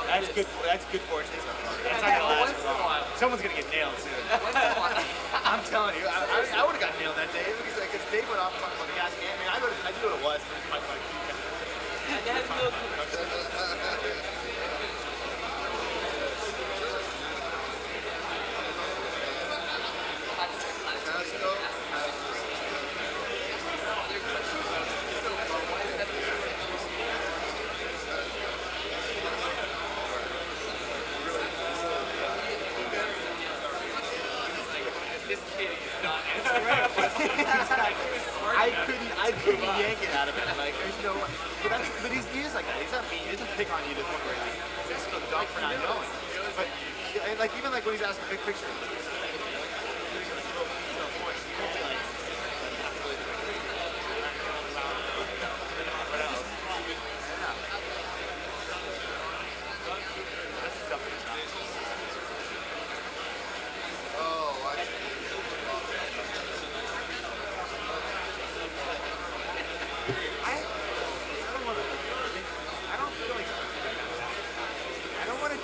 That's good fortune. It's not gonna last for long. Someone's gonna get nailed soon. I'm telling you, I would have got nailed that day because Dave went off talking about the gas can. I mean, I knew what it was. I couldn't yank it out of him. Like, there's no. But he is like that. He's not mean. He doesn't pick on you to the point where he's just a dog for not knowing. But like even like when he's asking big picture.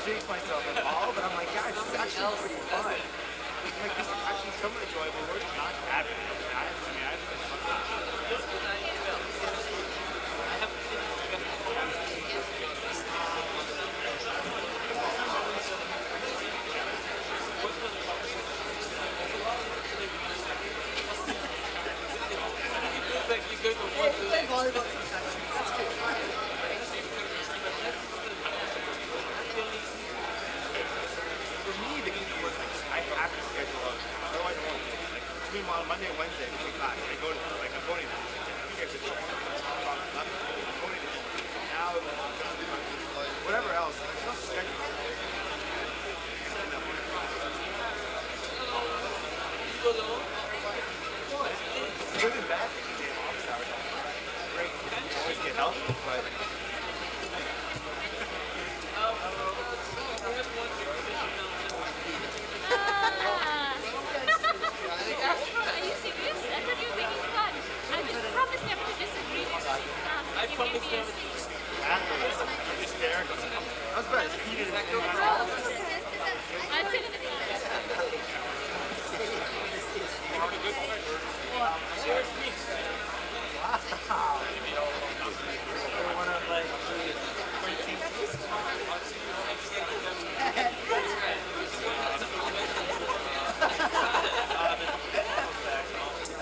Jinx myself at all, but I'm like, guys, this is actually pretty fun. Like, this is actually somewhat enjoyable. We're not having it. Monday and Wednesday between class, I go to like I'm going to now whatever else. There's no schedule. Good and bad things in office hours. Great. Always get help, but that's bad.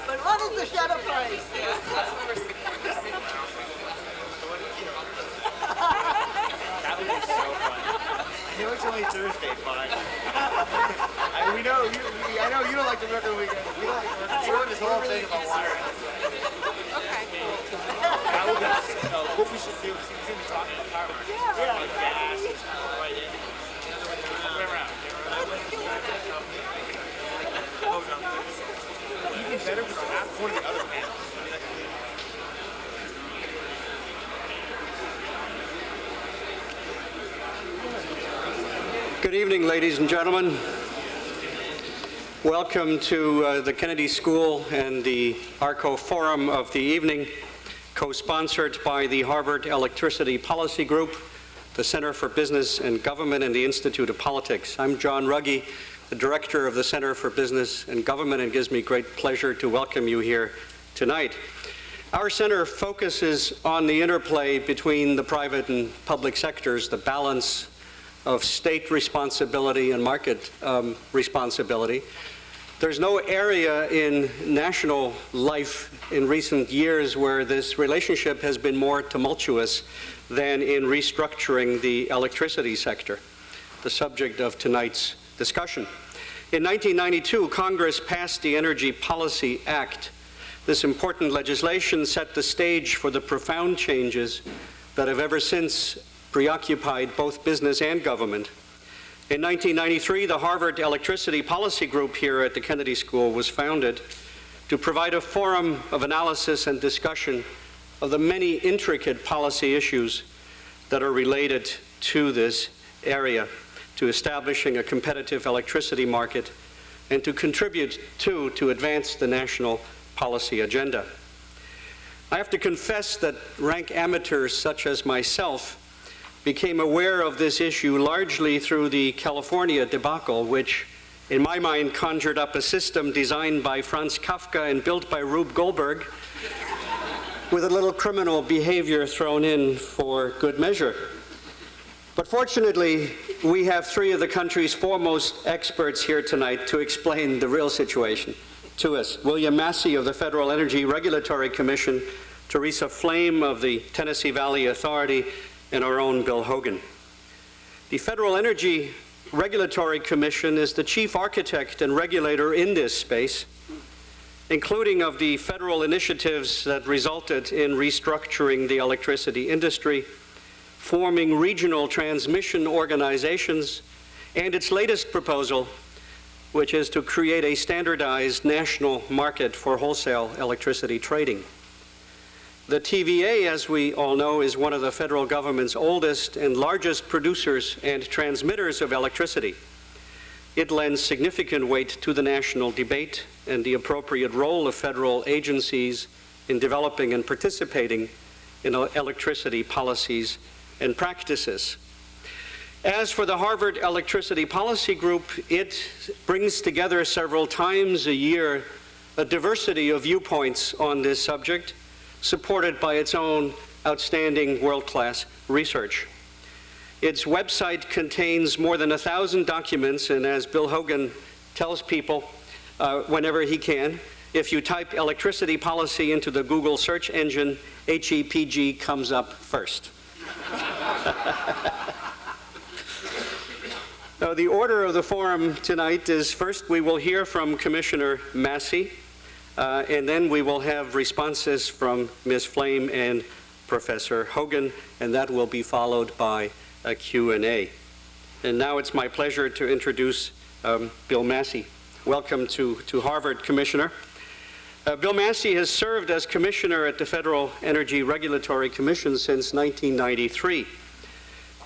But what is the shadow price? I know it's only Thursday, fine. I know you don't like to work on the weekend. We don't like to work. We're doing this whole thing about wiring. Okay. What we should do is we should be talking about power markets. Yeah. Like gas and stuff right in. Way around. Even better with one of the other panels. Good evening, ladies and gentlemen. Welcome to the Kennedy School and the ARCO Forum of the evening, co-sponsored by the Harvard Electricity Policy Group, the Center for Business and Government, and the Institute of Politics. I'm John Ruggie, the director of the Center for Business and Government, and it gives me great pleasure to welcome you here tonight. Our center focuses on the interplay between the private and public sectors, the balance of state responsibility and market responsibility. There's no area in national life in recent years where this relationship has been more tumultuous than in restructuring the electricity sector, the subject of tonight's discussion. In 1992, Congress passed the Energy Policy Act. This important legislation set the stage for the profound changes that have ever since preoccupied both business and government. In 1993, the Harvard Electricity Policy Group here at the Kennedy School was founded to provide a forum of analysis and discussion of the many intricate policy issues that are related to this area, to establishing a competitive electricity market, and to contribute to advance the national policy agenda. I have to confess that rank amateurs such as myself became aware of this issue largely through the California debacle, which in my mind conjured up a system designed by Franz Kafka and built by Rube Goldberg with a little criminal behavior thrown in for good measure. But fortunately, we have three of the country's foremost experts here tonight to explain the real situation to us. William Massey of the Federal Energy Regulatory Commission, Teresa Flame of the Tennessee Valley Authority, and our own Bill Hogan. The Federal Energy Regulatory Commission is the chief architect and regulator in this space, including of the federal initiatives that resulted in restructuring the electricity industry, forming regional transmission organizations, and its latest proposal, which is to create a standardized national market for wholesale electricity trading. The TVA, as we all know, is one of the federal government's oldest and largest producers and transmitters of electricity. It lends significant weight to the national debate and the appropriate role of federal agencies in developing and participating in electricity policies and practices. As for the Harvard Electricity Policy Group, it brings together several times a year a diversity of viewpoints on this subject, supported by its own outstanding world-class research. Its website contains more than 1,000 documents, and as Bill Hogan tells people whenever he can, if you type electricity policy into the Google search engine, HEPG comes up first. Now, the order of the forum tonight is first we will hear from Commissioner Massey, and then we will have responses from Ms. Flame and Professor Hogan, and that will be followed by a Q&A. And now it's my pleasure to introduce Bill Massey. Welcome to Harvard, Commissioner. Bill Massey has served as Commissioner at the Federal Energy Regulatory Commission since 1993.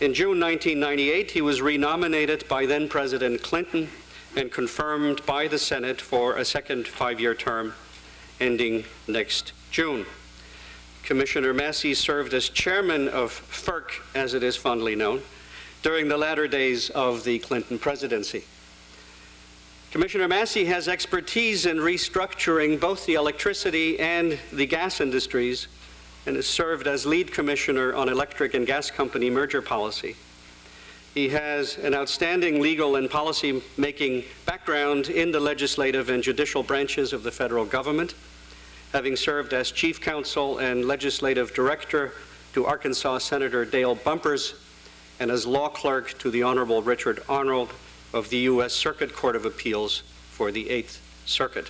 In June 1998, he was renominated by then President Clinton and confirmed by the Senate for a second 5-year term ending next June. Commissioner Massey served as chairman of FERC, as it is fondly known, during the latter days of the Clinton presidency. Commissioner Massey has expertise in restructuring both the electricity and the gas industries and has served as lead commissioner on electric and gas company merger policy. He has an outstanding legal and policy-making background in the legislative and judicial branches of the federal government, having served as chief counsel and legislative director to Arkansas Senator Dale Bumpers and as law clerk to the Honorable Richard Arnold of the U.S. Circuit Court of Appeals for the 8th Circuit.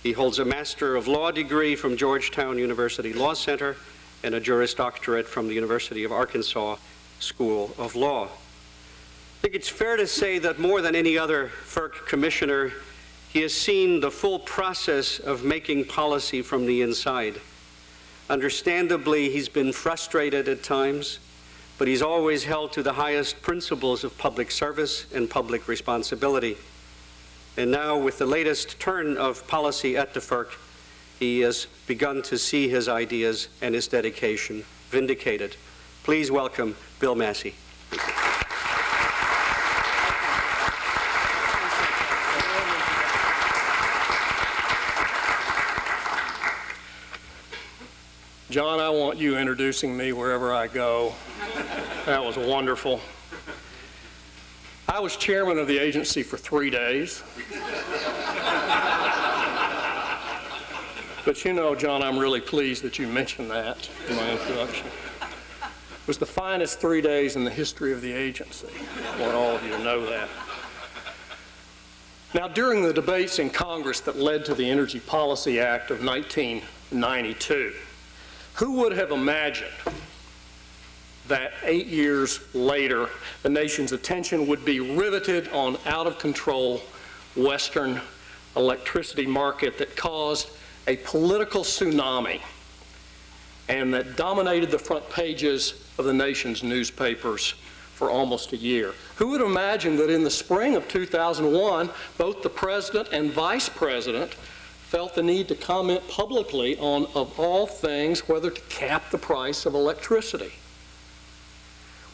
He holds a Master of Law degree from Georgetown University Law Center and a Juris Doctorate from the University of Arkansas School of Law. I think it's fair to say that more than any other FERC commissioner, he has seen the full process of making policy from the inside. Understandably, he's been frustrated at times, but he's always held to the highest principles of public service and public responsibility. And now, with the latest turn of policy at the FERC, he has begun to see his ideas and his dedication vindicated. Please welcome Bill Massey. John, I want you introducing me wherever I go. That was wonderful. I was chairman of the agency for 3 days. But you know, John, I'm really pleased that you mentioned that in my introduction. It was the finest 3 days in the history of the agency. I want all of you to know that. Now, during the debates in Congress that led to the Energy Policy Act of 1992, who would have imagined that 8 years later, the nation's attention would be riveted on out-of-control Western electricity market that caused a political tsunami and that dominated the front pages of the nation's newspapers for almost a year? Who would imagine that in the spring of 2001, both the president and vice president felt the need to comment publicly on, of all things, whether to cap the price of electricity?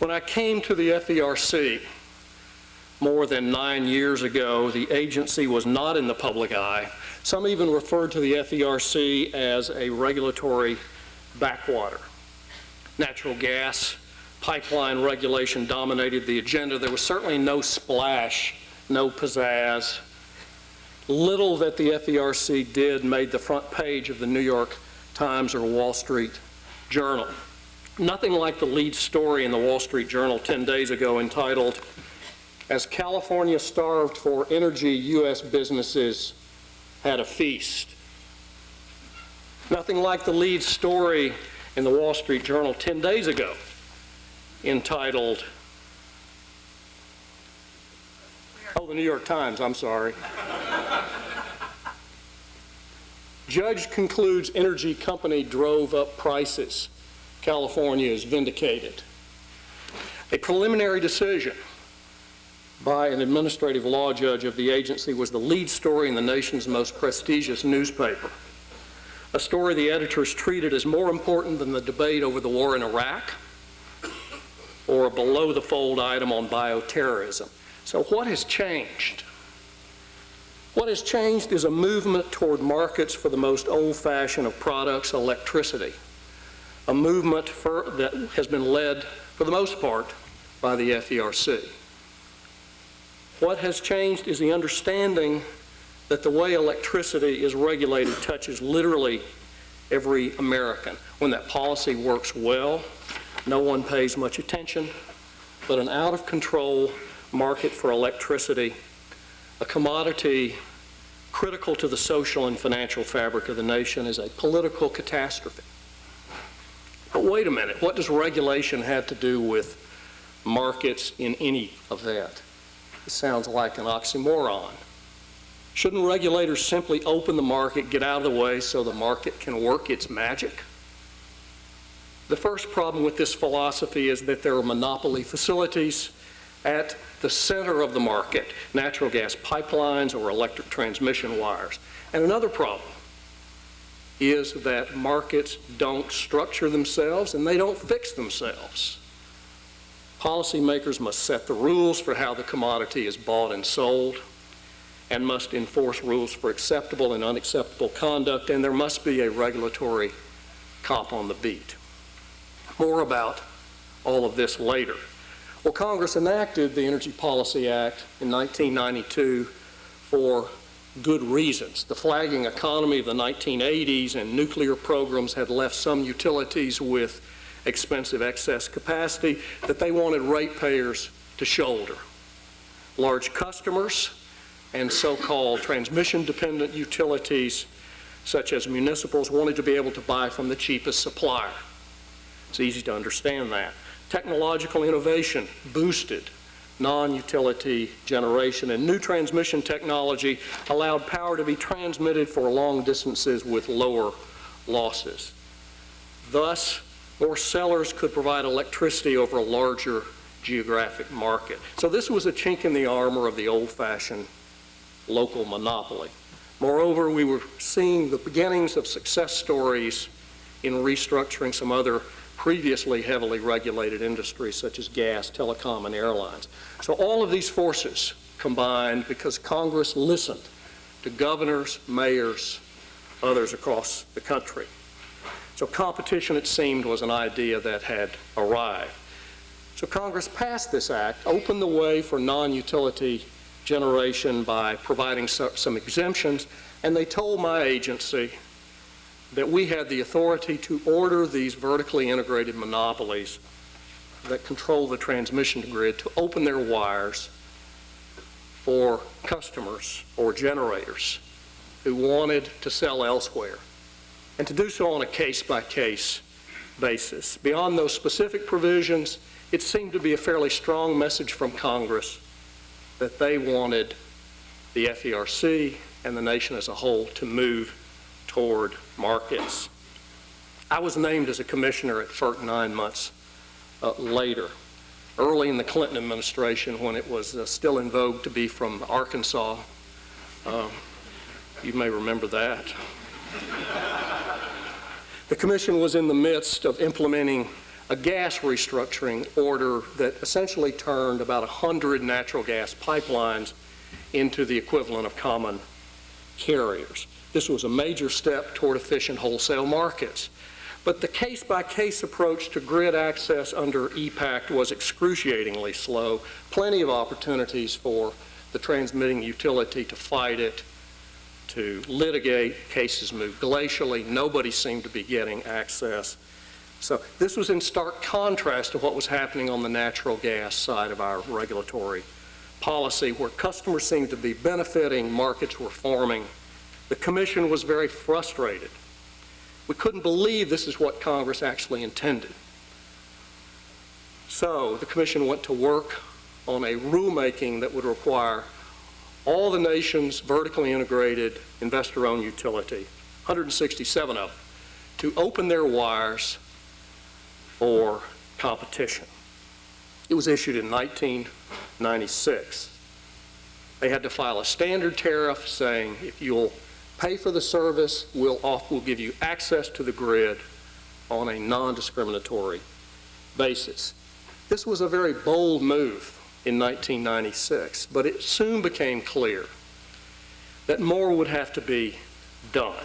When I came to the FERC more than 9 years ago, the agency was not in the public eye. Some even referred to the FERC as a regulatory backwater. Natural gas pipeline regulation dominated the agenda. There was certainly no splash, no pizzazz. Little that the FERC did made the front page of the New York Times or Wall Street Journal. Nothing like the lead story in the Wall Street Journal 10 days ago entitled, "As California Starved for Energy, U.S. Businesses Had a Feast." Nothing like the lead story in the Wall Street Journal 10 days ago entitled, the New York Times, I'm sorry. Judge concludes energy company drove up prices. California is vindicated. A preliminary decision by an administrative law judge of the agency was the lead story in the nation's most prestigious newspaper. A story the editors treated as more important than the debate over the war in Iraq or a below-the-fold item on bioterrorism. So what has changed? What has changed is a movement toward markets for the most old-fashioned of products, electricity. A movement that has been led, for the most part, by the FERC. What has changed is the understanding that the way electricity is regulated touches literally every American. When that policy works well, no one pays much attention, but an out-of-control market for electricity, a commodity critical to the social and financial fabric of the nation, is a political catastrophe. But wait a minute, what does regulation have to do with markets in any of that? It sounds like an oxymoron. Shouldn't regulators simply open the market, get out of the way so the market can work its magic? The first problem with this philosophy is that there are monopoly facilities at the center of the market, natural gas pipelines or electric transmission wires. And another problem is that markets don't structure themselves and they don't fix themselves. Policymakers must set the rules for how the commodity is bought and sold, and must enforce rules for acceptable and unacceptable conduct, and there must be a regulatory cop on the beat. More about all of this later. Well, Congress enacted the Energy Policy Act in 1992 for good reasons. The flagging economy of the 1980s and nuclear programs had left some utilities with expensive excess capacity that they wanted ratepayers to shoulder. Large customers and so-called transmission-dependent utilities, such as municipals, wanted to be able to buy from the cheapest supplier. It's easy to understand that. Technological innovation boosted non-utility generation, and new transmission technology allowed power to be transmitted for long distances with lower losses. Thus, more sellers could provide electricity over a larger geographic market. So this was a chink in the armor of the old-fashioned local monopoly. Moreover, we were seeing the beginnings of success stories in restructuring some other previously heavily regulated industries such as gas, telecom, and airlines. So all of these forces combined because Congress listened to governors, mayors, others across the country. So competition, it seemed, was an idea that had arrived. So Congress passed this act, opened the way for non-utility generation by providing some exemptions, and they told my agency that we had the authority to order these vertically integrated monopolies that control the transmission grid to open their wires for customers or generators who wanted to sell elsewhere, and to do so on a case-by-case basis. Beyond those specific provisions, it seemed to be a fairly strong message from Congress that they wanted the FERC and the nation as a whole to move toward markets. I was named as a commissioner at FERC 9 months later, early in the Clinton administration when it was still in vogue to be from Arkansas. You may remember that. The commission was in the midst of implementing a gas restructuring order that essentially turned about 100 natural gas pipelines into the equivalent of common carriers. This was a major step toward efficient wholesale markets. But the case-by-case approach to grid access under EPACT was excruciatingly slow. Plenty of opportunities for the transmitting utility to fight it, to litigate. Cases moved glacially. Nobody seemed to be getting access. So this was in stark contrast to what was happening on the natural gas side of our regulatory policy, where customers seemed to be benefiting, markets were forming. The Commission was very frustrated. We couldn't believe this is what Congress actually intended. So the Commission went to work on a rulemaking that would require all the nation's vertically integrated investor-owned utility, 167 of them, to open their wires for competition. It was issued in 1996. They had to file a standard tariff saying, if you'll pay for the service, we'll give you access to the grid on a non-discriminatory basis. This was a very bold move in 1996, but it soon became clear that more would have to be done.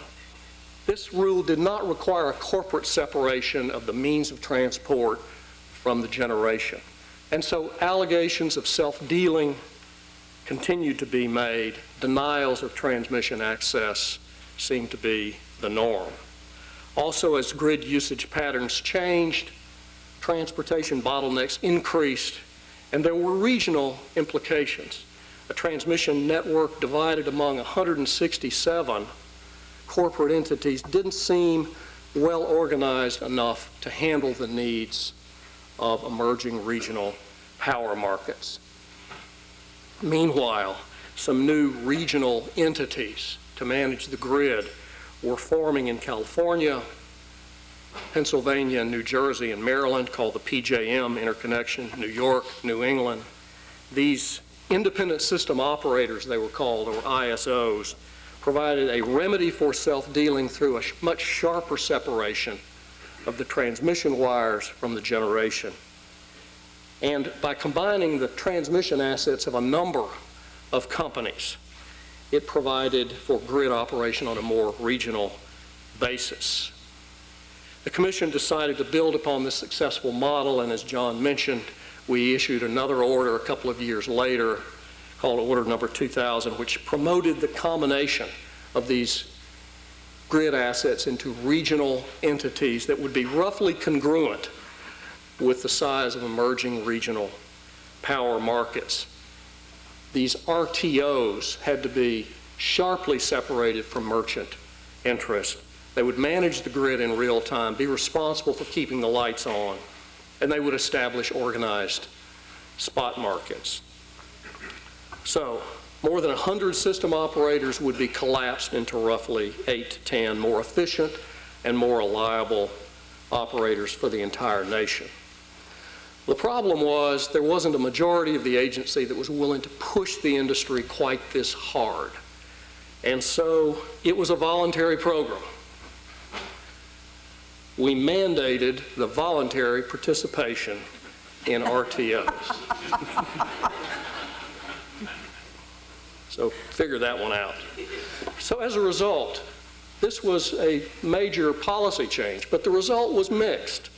This rule did not require a corporate separation of the means of transport from the generation. And so allegations of self-dealing continued to be made. Denials of transmission access seemed to be the norm. Also, as grid usage patterns changed, transportation bottlenecks increased, and there were regional implications. A transmission network divided among 167 corporate entities didn't seem well organized enough to handle the needs of emerging regional power markets. Meanwhile, some new regional entities to manage the grid were forming in California, Pennsylvania, New Jersey, and Maryland, called the PJM interconnection, New York, New England. These independent system operators, they were called, or ISOs, provided a remedy for self-dealing through a much sharper separation of the transmission wires from the generation. And by combining the transmission assets of a number of companies, it provided for grid operation on a more regional basis. The Commission decided to build upon this successful model, and as John mentioned, we issued another order a couple of years later called Order Number 2000, which promoted the combination of these grid assets into regional entities that would be roughly congruent with the size of emerging regional power markets. These RTOs had to be sharply separated from merchant interest. They would manage the grid in real time, be responsible for keeping the lights on, and they would establish organized spot markets. So, more than 100 system operators would be collapsed into roughly 8 to 10 more efficient and more reliable operators for the entire nation. The problem was there wasn't a majority of the agency that was willing to push the industry quite this hard. And so it was a voluntary program. We mandated the voluntary participation in RTOs. So figure that one out. So as a result, this was a major policy change, but the result was mixed.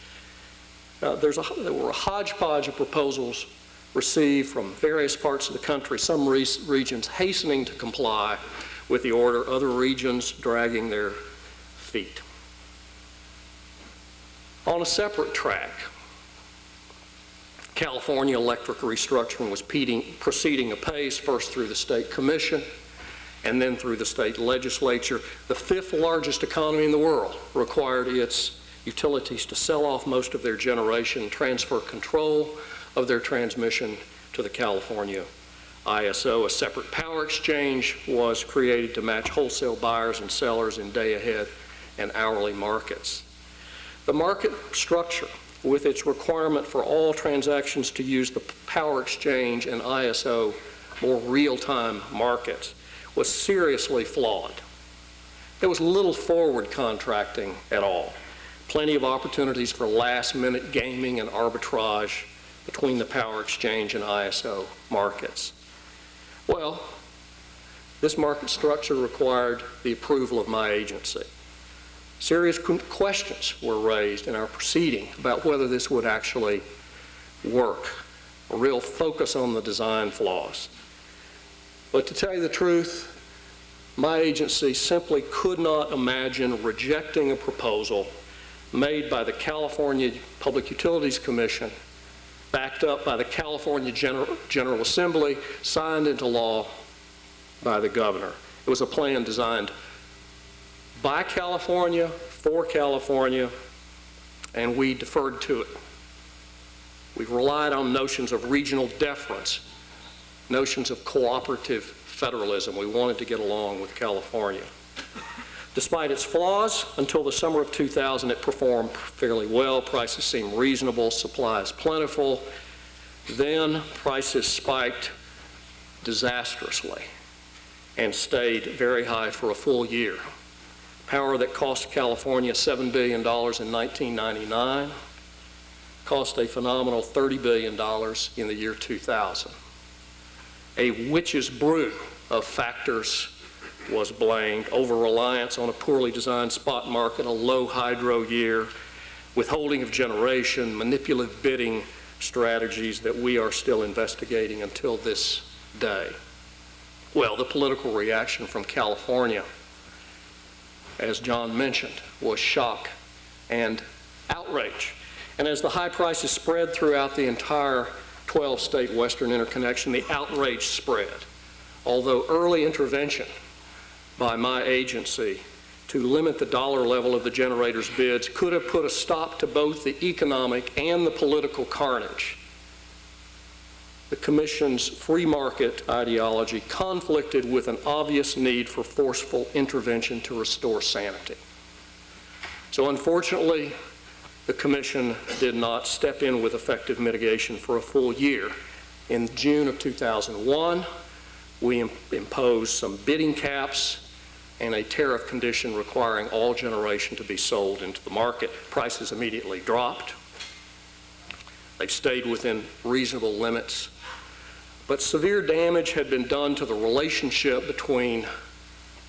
There were a hodgepodge of proposals received from various parts of the country, some regions hastening to comply with the order, other regions dragging their feet. On a separate track, California electric restructuring was proceeding apace, first through the state commission and then through the state legislature. The fifth largest economy in the world required its utilities to sell off most of their generation, transfer control of their transmission to the California ISO. A separate power exchange was created to match wholesale buyers and sellers in day-ahead and hourly markets. The market structure, with its requirement for all transactions to use the power exchange and ISO more real-time markets, was seriously flawed. There was little forward contracting at all. plenty of opportunities for last-minute gaming and arbitrage between the power exchange and ISO markets. Well, this market structure required the approval of my agency. Serious questions were raised in our proceeding about whether this would actually work, a real focus on the design flaws. But to tell you the truth, my agency simply could not imagine rejecting a proposal made by the California Public Utilities Commission, backed up by the California General Assembly, signed into law by the governor. It was a plan designed by California, for California, and we deferred to it. We've relied on notions of regional deference, notions of cooperative federalism. We wanted to get along with California. Despite its flaws, until the summer of 2000, it performed fairly well. Prices seemed reasonable, supplies plentiful. Then prices spiked disastrously and stayed very high for a full year. Power that cost California $7 billion in 1999 cost a phenomenal $30 billion in the year 2000. A witch's brew of factors was blamed: over-reliance on a poorly designed spot market, a low hydro year, withholding of generation, manipulative bidding strategies that we are still investigating until this day. Well, the political reaction from California, as John mentioned, was shock and outrage. And as the high prices spread throughout the entire 12-state Western interconnection, the outrage spread. Although early intervention by my agency to limit the dollar level of the generators' bids could have put a stop to both the economic and the political carnage, the Commission's free market ideology conflicted with an obvious need for forceful intervention to restore sanity. So unfortunately, the Commission did not step in with effective mitigation for a full year. In June of 2001, we imposed some bidding caps and a tariff condition requiring all generation to be sold into the market. Prices immediately dropped. They stayed within reasonable limits. But severe damage had been done to the relationship between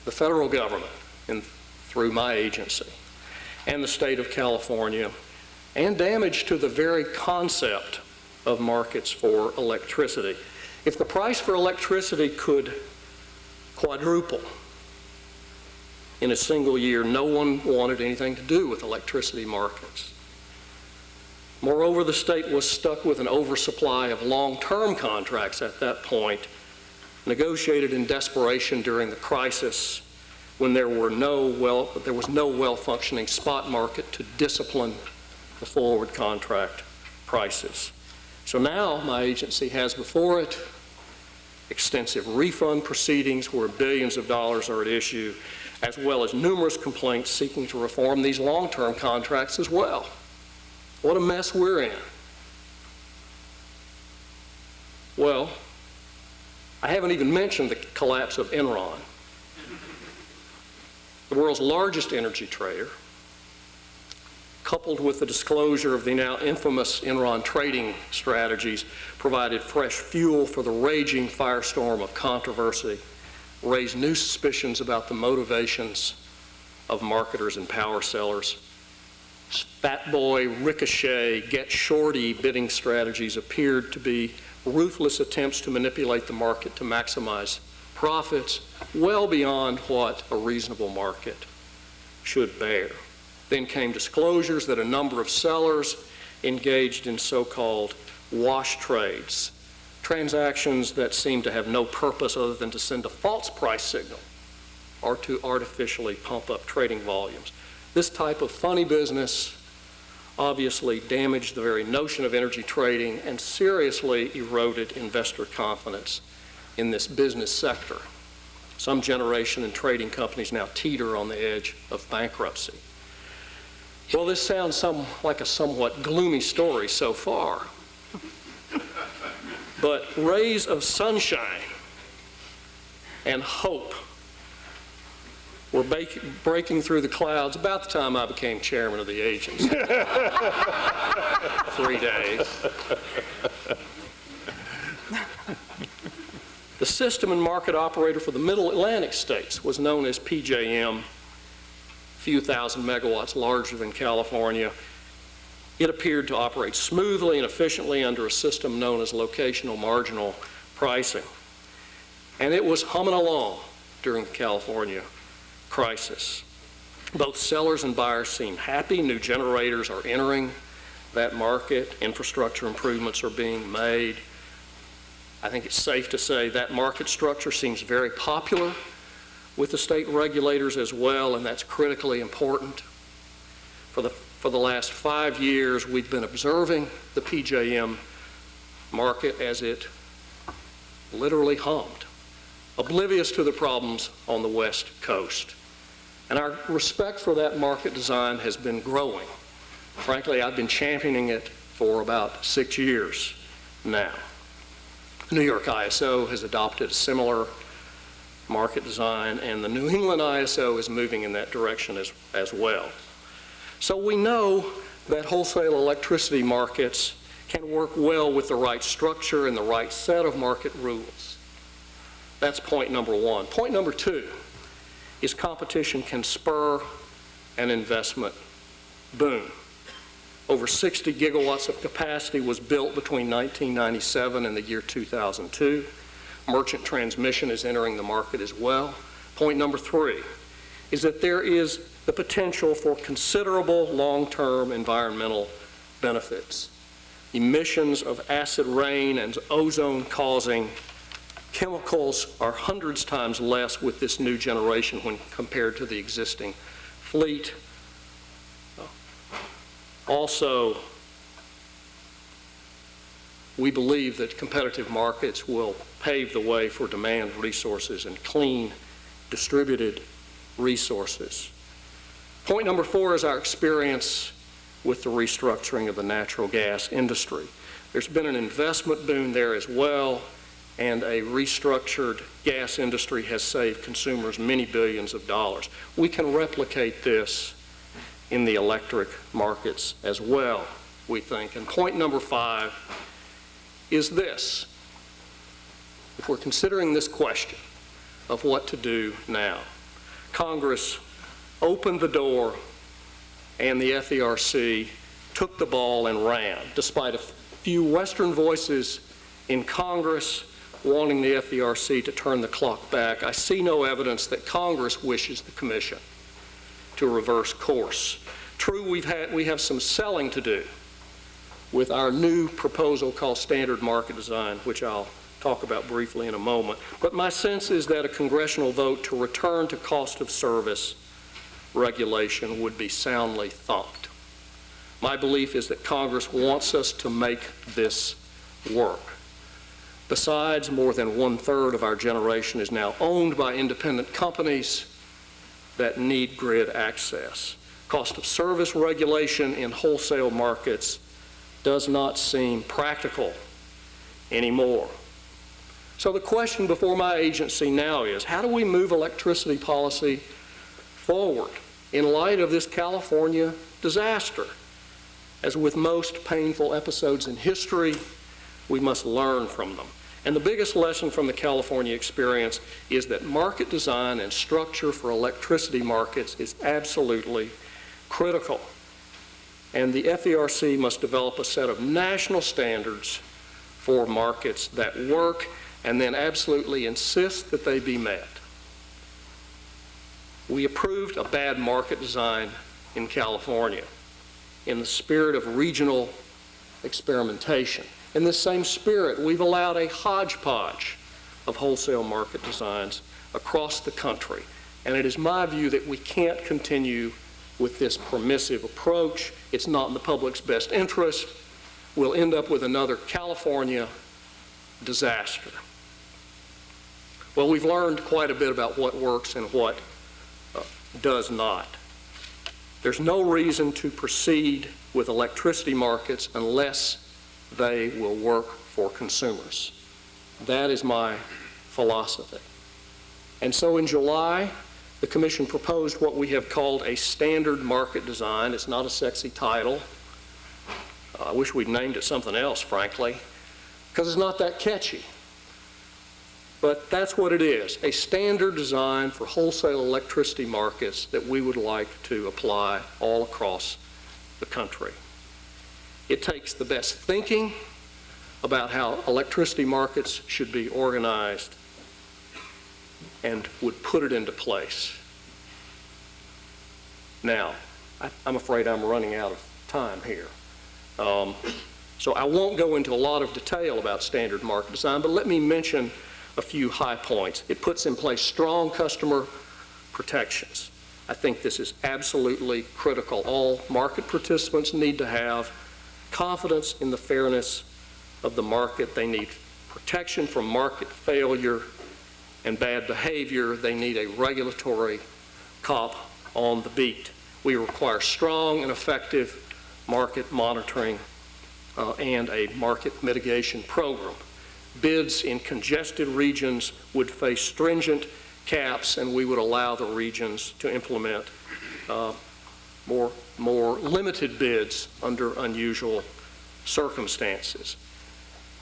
the federal government, and through my agency, and the state of California, and damage to the very concept of markets for electricity. If the price for electricity could quadruple in a single year, no one wanted anything to do with electricity markets. Moreover, the state was stuck with an oversupply of long-term contracts at that point, negotiated in desperation during the crisis when there was no well-functioning spot market to discipline the forward contract prices. So now my agency has before it extensive refund proceedings where billions of dollars are at issue, as well as numerous complaints seeking to reform these long-term contracts as well. What a mess we're in. Well, I haven't even mentioned the collapse of Enron, the world's largest energy trader, coupled with the disclosure of the now infamous Enron trading strategies, provided fresh fuel for the raging firestorm of controversy, raised new suspicions about the motivations of marketers and power sellers. Fat boy, ricochet, get shorty bidding strategies appeared to be ruthless attempts to manipulate the market to maximize profits well beyond what a reasonable market should bear. Then came disclosures that a number of sellers engaged in so-called wash trades, transactions that seemed to have no purpose other than to send a false price signal or to artificially pump up trading volumes. This type of funny business obviously damaged the very notion of energy trading and seriously eroded investor confidence in this business sector. Some generation and trading companies now teeter on the edge of bankruptcy. Well, this sounds like a somewhat gloomy story so far, but rays of sunshine and hope were breaking through the clouds about the time I became chairman of the agency. 3 days. The system and market operator for the Middle Atlantic states was known as PJM, a few thousand megawatts larger than California. It appeared to operate smoothly and efficiently under a system known as locational marginal pricing. And it was humming along during the California crisis. Both sellers and buyers seem happy. New generators are entering that market. Infrastructure improvements are being made. I think it's safe to say that market structure seems very popular with the state regulators as well, and that's critically important. For the last 5 years, we've been observing the PJM market as it literally hummed, oblivious to the problems on the West Coast. And our respect for that market design has been growing. Frankly, I've been championing it for about 6 years now. The New York ISO has adopted a similar market design, and the New England ISO is moving in that direction as well. So we know that wholesale electricity markets can work well with the right structure and the right set of market rules. That's point number one. Point number two is competition can spur an investment boom. Over 60 gigawatts of capacity was built between 1997 and the year 2002. Merchant transmission is entering the market as well. Point number three is that there is the potential for considerable long-term environmental benefits. Emissions of acid rain and ozone-causing chemicals are hundreds times less with this new generation when compared to the existing fleet. Also, we believe that competitive markets will pave the way for demand resources and clean, distributed resources. Point number four is our experience with the restructuring of the natural gas industry. There's been an investment boom there as well, and a restructured gas industry has saved consumers many billions of dollars. We can replicate this in the electric markets as well, we think. And point number five is this. If we're considering this question of what to do now, Congress opened the door and the FERC took the ball and ran, despite a few Western voices in Congress wanting the FERC to turn the clock back. I see no evidence that Congress wishes the Commission to reverse course. True, we have some selling to do with our new proposal called Standard Market Design, which I'll talk about briefly in a moment. But my sense is that a congressional vote to return to cost of service regulation would be soundly thumped. My belief is that Congress wants us to make this work. Besides, more than 1/3 of our generation is now owned by independent companies that need grid access. Cost of service regulation in wholesale markets does not seem practical anymore. So the question before my agency now is, how do we move electricity policy forward in light of this California disaster? As with most painful episodes in history, we must learn from them. And the biggest lesson from the California experience is that market design and structure for electricity markets is absolutely critical. And the FERC must develop a set of national standards for markets that work and then absolutely insist that they be met. We approved a bad market design in California in the spirit of regional experimentation. In this same spirit, we've allowed a hodgepodge of wholesale market designs across the country. And it is my view that we can't continue with this permissive approach. It's not in the public's best interest. We'll end up with another California disaster. Well, we've learned quite a bit about what works and what does not. There's no reason to proceed with electricity markets unless they will work for consumers. That is my philosophy. And so in July, the Commission proposed what we have called a standard market design. It's not a sexy title. I wish we'd named it something else, frankly, because it's not that catchy. But that's what it is, a standard design for wholesale electricity markets that we would like to apply all across the country. It takes the best thinking about how electricity markets should be organized and would put it into place. Now, I'm afraid I'm running out of time here. So I won't go into a lot of detail about standard market design, but let me mention a few high points. It puts in place strong customer protections. I think this is absolutely critical. All market participants need to have confidence in the fairness of the market. They need protection from market failure and bad behavior. They need a regulatory cop on the beat. We require strong and effective market monitoring and a market mitigation program. Bids in congested regions would face stringent caps, and we would allow the regions to implement more limited bids under unusual circumstances.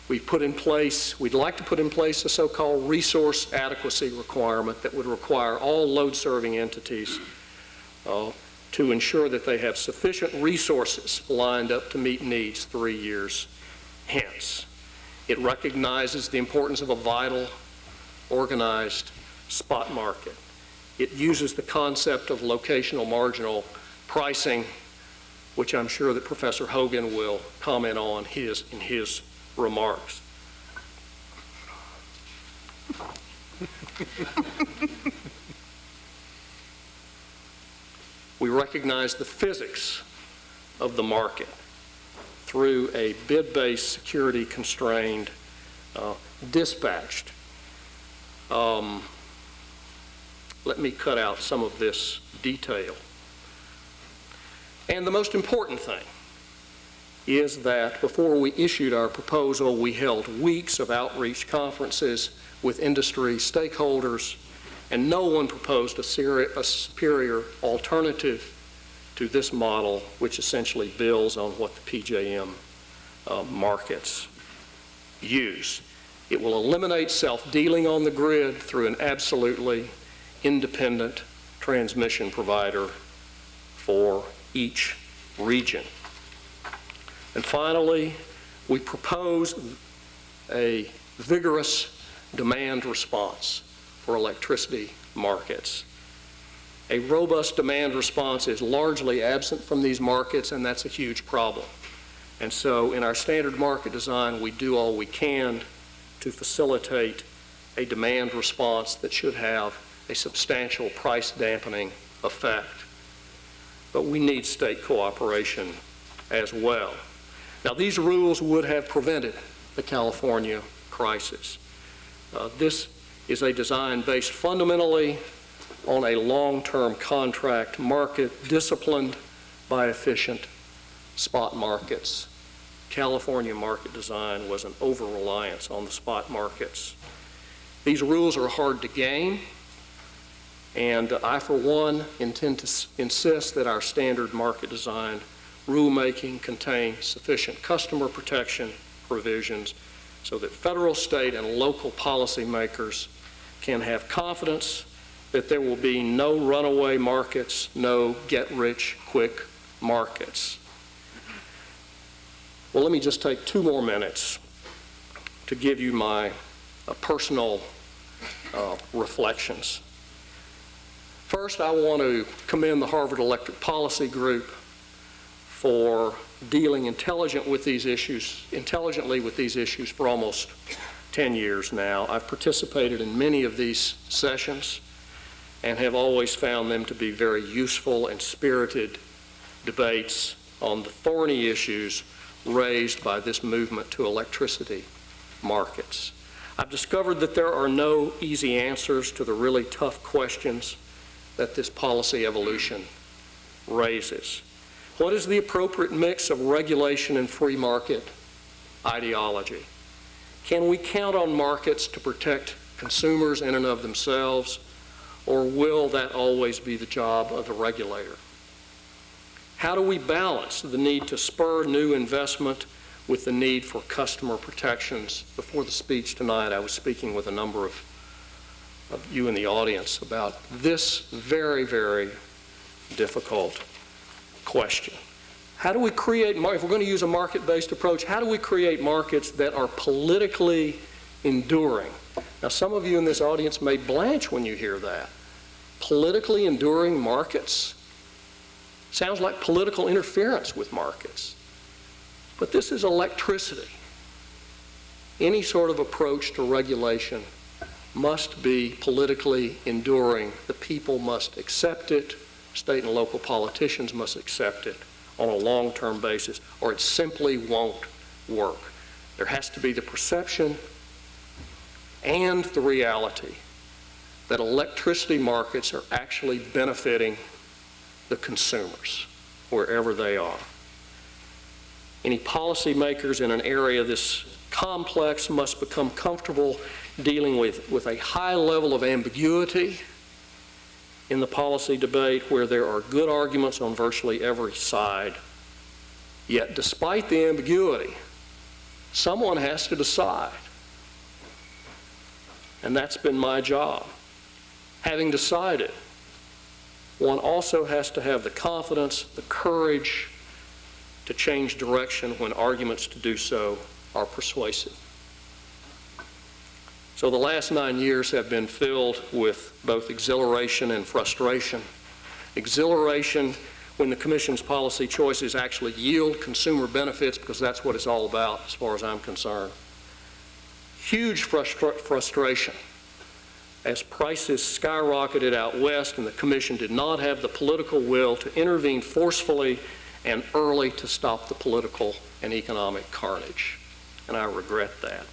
We'd like to put in place a so-called resource adequacy requirement that would require all load-serving entities to ensure that they have sufficient resources lined up to meet needs 3 years hence. It recognizes the importance of a vital, organized spot market. It uses the concept of locational marginal pricing, which I'm sure that Professor Hogan will comment on in his remarks. We recognize the physics of the market through a bid-based, security-constrained, dispatched. Let me cut out some of this detail. And the most important thing is that before we issued our proposal, we held weeks of outreach conferences with industry stakeholders, and no one proposed a superior alternative to this model, which essentially builds on what the PJM markets use. It will eliminate self-dealing on the grid through an absolutely independent transmission provider for each region. And finally, we propose a vigorous demand response for electricity markets. A robust demand response is largely absent from these markets, and that's a huge problem. And so in our standard market design, we do all we can to facilitate a demand response that should have a substantial price dampening effect. But we need state cooperation as well. Now, these rules would have prevented the California crisis. This is a design based fundamentally on a long-term contract market disciplined by efficient spot markets. California market design was an over-reliance on the spot markets. These rules are hard to gain, and I, for one, intend to insist that our standard market design rulemaking contain sufficient customer protection provisions so that federal, state, and local policymakers can have confidence that there will be no runaway markets, no get-rich-quick markets. Well, let me just take 2 more minutes to give you my personal reflections. First, I want to commend the Harvard Electric Policy Group for dealing intelligently with these issues for almost 10 years now. I've participated in many of these sessions and have always found them to be very useful and spirited debates on the thorny issues raised by this movement to electricity markets. I've discovered that there are no easy answers to the really tough questions that this policy evolution raises. What is the appropriate mix of regulation and free market ideology? Can we count on markets to protect consumers in and of themselves, or will that always be the job of the regulator? How do we balance the need to spur new investment with the need for customer protections? Before the speech tonight, I was speaking with a number of you in the audience about this very, very difficult question. How do we create, if we're going to use a market-based approach, how do we create markets that are politically enduring? Now, some of you in this audience may blanch when you hear that. Politically enduring markets? Sounds like political interference with markets. But this is electricity. Any sort of approach to regulation must be politically enduring. The people must accept it. State and local politicians must accept it on a long-term basis, or it simply won't work. There has to be the perception and the reality that electricity markets are actually benefiting the consumers wherever they are. Any policymakers in an area this complex must become comfortable dealing with a high level of ambiguity in the policy debate, where there are good arguments on virtually every side. Yet despite the ambiguity, someone has to decide. And that's been my job. Having decided, one also has to have the confidence, the courage to change direction when arguments to do so are persuasive. So the last 9 years have been filled with both exhilaration and frustration. Exhilaration when the Commission's policy choices actually yield consumer benefits, because that's what it's all about as far as I'm concerned. Huge frustration as prices skyrocketed out west and the Commission did not have the political will to intervene forcefully and early to stop the political and economic carnage. And I regret that.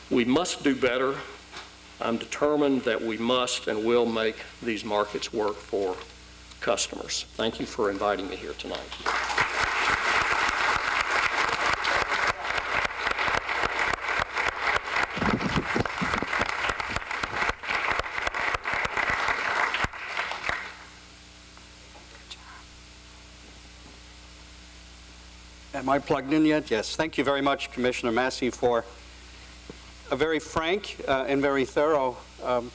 We must do better. I'm determined that we must and will make these markets work for customers. Thank you for inviting me here tonight. Am I plugged in yet? Yes. Thank you very much, Commissioner Massey, for a very frank and very thorough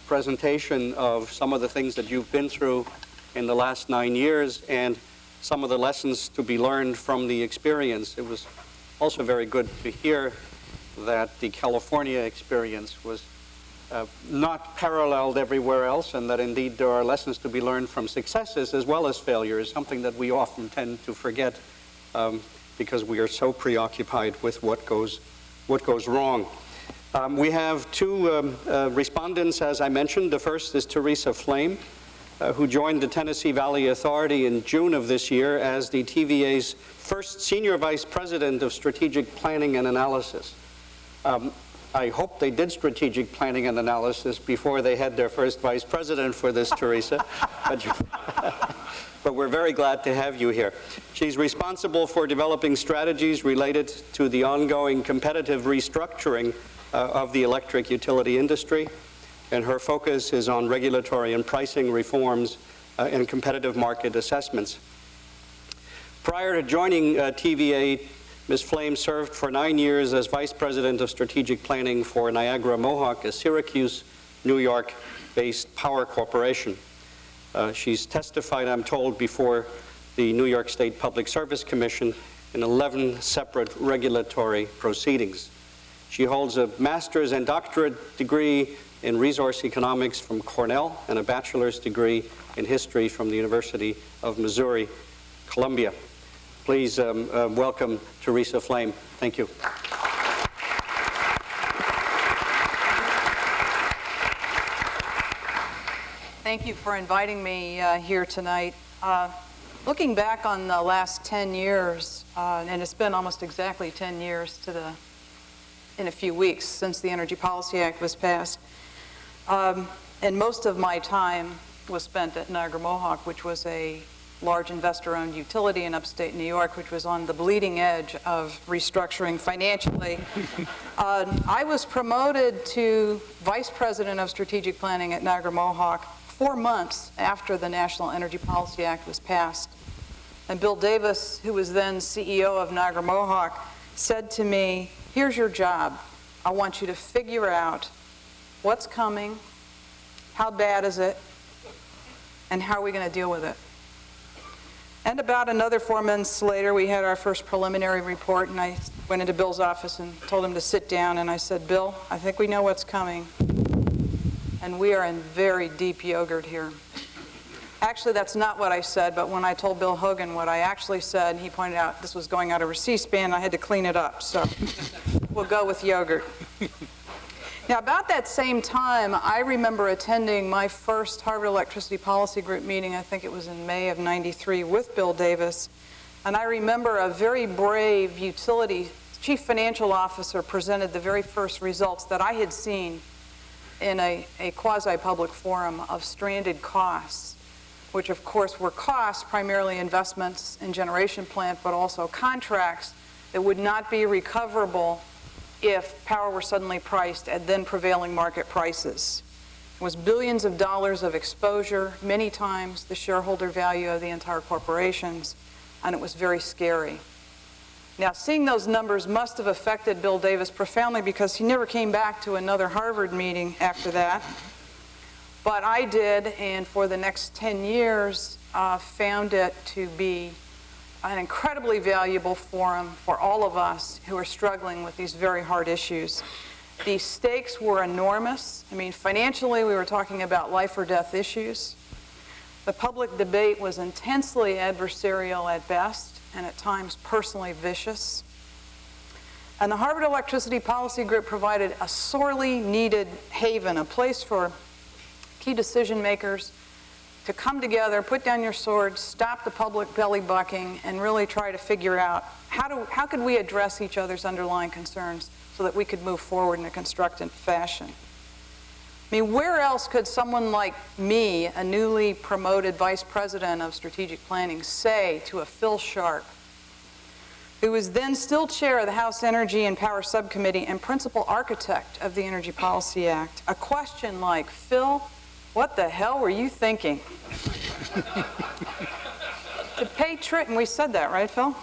presentation of some of the things that you've been through in the last 9 years and some of the lessons to be learned from the experience. It was also very good to hear that the California experience was not paralleled everywhere else, and that indeed there are lessons to be learned from successes as well as failures, something that we often tend to forget because we are so preoccupied with what goes wrong. We have two respondents, as I mentioned. The first is Teresa Flame, who joined the Tennessee Valley Authority in June of this year as the TVA's first Senior Vice President of Strategic Planning and Analysis. I hope they did strategic planning and analysis before they had their first Vice President for this, Teresa. But we're very glad to have you here. She's responsible for developing strategies related to the ongoing competitive restructuring of the electric utility industry, and her focus is on regulatory and pricing reforms and competitive market assessments. Prior to joining TVA, Ms. Flame served for 9 years as Vice President of Strategic Planning for Niagara Mohawk, a Syracuse, New York-based power corporation. She's testified, I'm told, before the New York State Public Service Commission in 11 separate regulatory proceedings. She holds a master's and doctorate degree in resource economics from Cornell and a bachelor's degree in history from the University of Missouri, Columbia. Please welcome Teresa Flame. Thank you. Thank you for inviting me here tonight. Looking back on the last 10 years, and it's been almost exactly 10 years in a few weeks since the Energy Policy Act was passed, and most of my time was spent at Niagara Mohawk, which was a large investor-owned utility in upstate New York, which was on the bleeding edge of restructuring financially. I was promoted to Vice President of Strategic Planning at Niagara Mohawk 4 months after the National Energy Policy Act was passed. And Bill Davis, who was then CEO of Niagara Mohawk, said to me, here's your job. I want you to figure out what's coming, how bad is it, and how are we going to deal with it. And about another 4 months later, we had our first preliminary report, and I went into Bill's office and told him to sit down, and I said, Bill, I think we know what's coming, and we are in very deep yogurt here. Actually, that's not what I said, but when I told Bill Hogan what I actually said, he pointed out this was going out over C-SPAN, and I had to clean it up, so we'll go with yogurt. Now, about that same time, I remember attending my first Harvard Electricity Policy Group meeting, I think it was in May of '93, with Bill Davis, and I remember a very brave utility chief financial officer presented the very first results that I had seen in a quasi-public forum of stranded costs, which of course were costs, primarily investments in generation plant, but also contracts that would not be recoverable if power were suddenly priced at then prevailing market prices. It was billions of dollars of exposure, many times the shareholder value of the entire corporations, and it was very scary. Now, seeing those numbers must have affected Bill Davis profoundly because he never came back to another Harvard meeting after that. But I did, and for the next 10 years, found it to be an incredibly valuable forum for all of us who are struggling with these very hard issues. The stakes were enormous. I mean, financially, we were talking about life or death issues. The public debate was intensely adversarial at best, and at times personally vicious. And the Harvard Electricity Policy Group provided a sorely needed haven, a place for key decision makers to come together, put down your swords, stop the public belly bucking, and really try to figure out how could we address each other's underlying concerns so that we could move forward in a constructive fashion. I mean, where else could someone like me, a newly promoted vice president of strategic planning, say to a Phil Sharp, who was then still chair of the House Energy and Power Subcommittee and principal architect of the Energy Policy Act, a question like, Phil, what the hell were you thinking? To pay tribute, and we said that, right, Phil?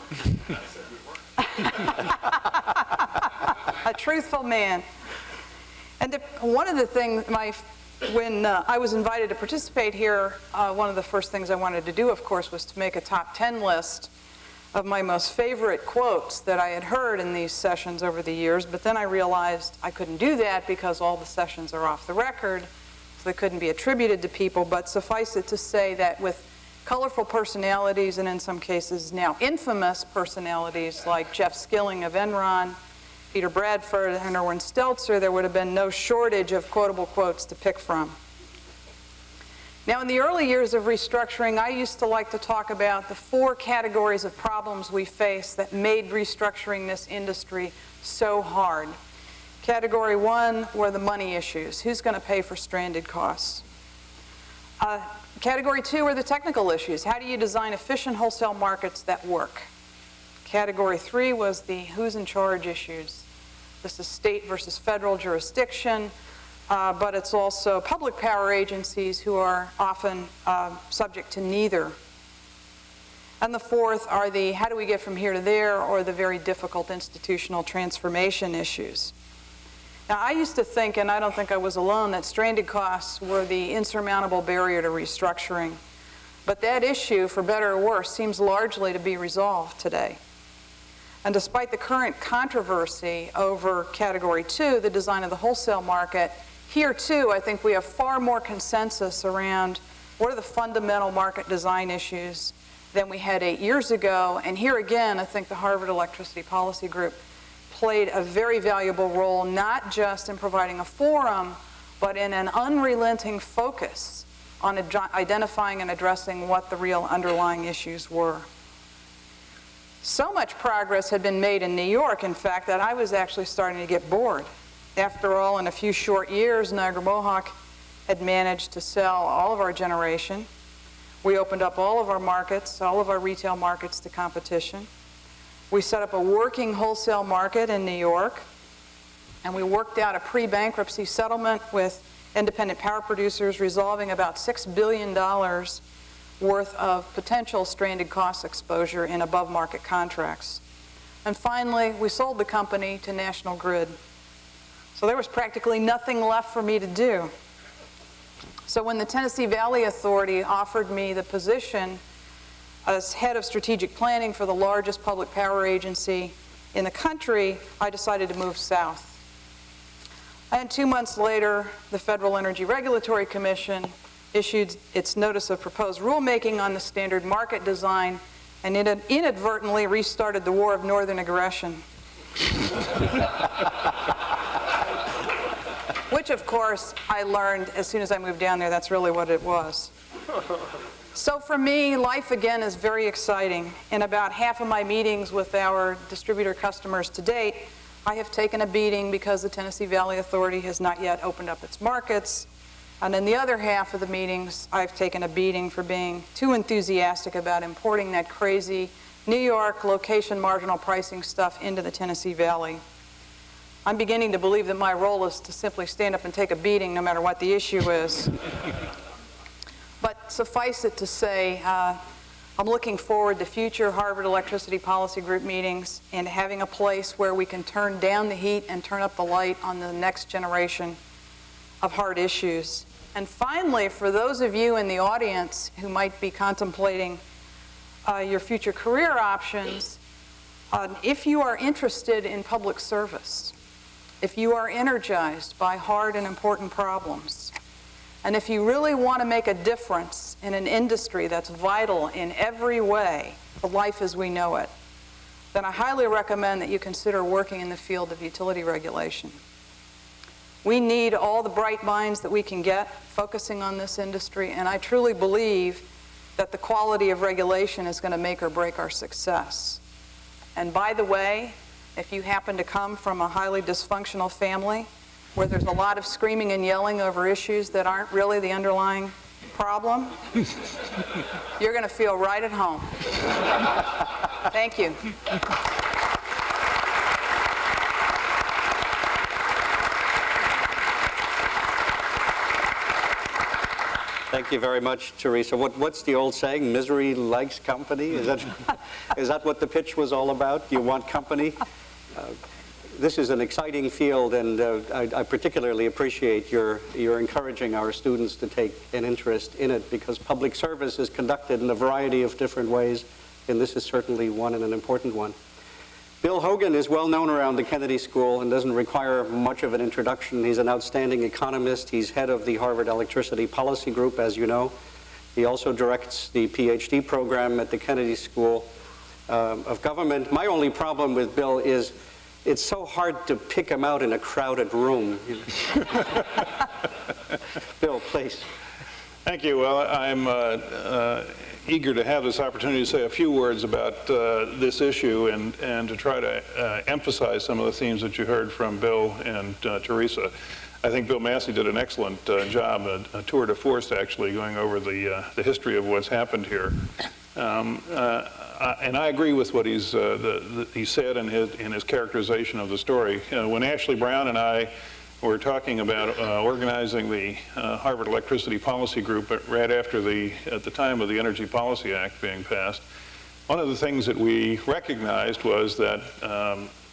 A truthful man. And one of the things, when I was invited to participate here, one of the first things I wanted to do, of course, was to make a top 10 list of my most favorite quotes that I had heard in these sessions over the years, but then I realized I couldn't do that because all the sessions are off the record, so they couldn't be attributed to people, but suffice it to say that with colorful personalities, and in some cases now infamous personalities like Jeff Skilling of Enron, Peter Bradford, and Erwin Stelzer, there would have been no shortage of quotable quotes to pick from. Now, in the early years of restructuring, I used to like to talk about the 4 categories of problems we face that made restructuring this industry so hard. Category 1 were the money issues. Who's going to pay for stranded costs? Category 2 were the technical issues. How do you design efficient wholesale markets that work? Category 3 was the who's in charge issues. This is state versus federal jurisdiction, but it's also public power agencies who are often subject to neither. And the 4th are the how do we get from here to there, or the very difficult institutional transformation issues. Now, I used to think, and I don't think I was alone, that stranded costs were the insurmountable barrier to restructuring. But that issue, for better or worse, seems largely to be resolved today. And despite the current controversy over Category 2, the design of the wholesale market, here too, I think we have far more consensus around what are the fundamental market design issues than we had 8 years ago. And here again, I think the Harvard Electricity Policy Group played a very valuable role, not just in providing a forum, but in an unrelenting focus on identifying and addressing what the real underlying issues were. So much progress had been made in New York, in fact, that I was actually starting to get bored. After all, in a few short years, Niagara Mohawk had managed to sell all of our generation. We opened up all of our markets, all of our retail markets to competition. We set up a working wholesale market in New York, and we worked out a pre-bankruptcy settlement with independent power producers, resolving about $6 billion worth of potential stranded cost exposure in above-market contracts. And finally, we sold the company to National Grid. So there was practically nothing left for me to do. So when the Tennessee Valley Authority offered me the position as head of strategic planning for the largest public power agency in the country, I decided to move south. And 2 months later, the Federal Energy Regulatory Commission issued its notice of proposed rulemaking on the standard market design, and it inadvertently restarted the war of northern aggression. Which, of course, I learned as soon as I moved down there, that's really what it was. So for me, life again is very exciting. In about half of my meetings with our distributor customers to date, I have taken a beating because the Tennessee Valley Authority has not yet opened up its markets. And in the other half of the meetings, I've taken a beating for being too enthusiastic about importing that crazy New York location marginal pricing stuff into the Tennessee Valley. I'm beginning to believe that my role is to simply stand up and take a beating no matter what the issue is. But suffice it to say, I'm looking forward to future Harvard Electricity Policy Group meetings and having a place where we can turn down the heat and turn up the light on the next generation of hard issues. And finally, for those of you in the audience who might be contemplating your future career options, if you are interested in public service, if you are energized by hard and important problems, and if you really want to make a difference in an industry that's vital in every way to life as we know it, then I highly recommend that you consider working in the field of utility regulation. We need all the bright minds that we can get focusing on this industry, and I truly believe that the quality of regulation is going to make or break our success. And by the way, if you happen to come from a highly dysfunctional family where there's a lot of screaming and yelling over issues that aren't really the underlying problem, you're going to feel right at home. Thank you. Thank you very much, Teresa. What's the old saying? Misery likes company? Is that what the pitch was all about? You want company? This is an exciting field, and I particularly appreciate your encouraging our students to take an interest in it, because public service is conducted in a variety of different ways, and this is certainly one, and an important one. Bill Hogan is well known around the Kennedy School and doesn't require much of an introduction. He's an outstanding economist. He's head of the Harvard Electricity Policy Group, as you know. He also directs the PhD program at the Kennedy School of Government. My only problem with Bill is it's so hard to pick him out in a crowded room. Bill, please. Thank you. Well, I'm eager to have this opportunity to say a few words about this issue and to try to emphasize some of the themes that you heard from Bill and Teresa. I think Bill Massey did an excellent job, a tour de force actually, going over the history of what's happened here. And I agree with what he said in his characterization of the story. When Ashley Brown and I were talking about organizing the Harvard Electricity Policy Group right after at the time of the Energy Policy Act being passed, one of the things that we recognized was that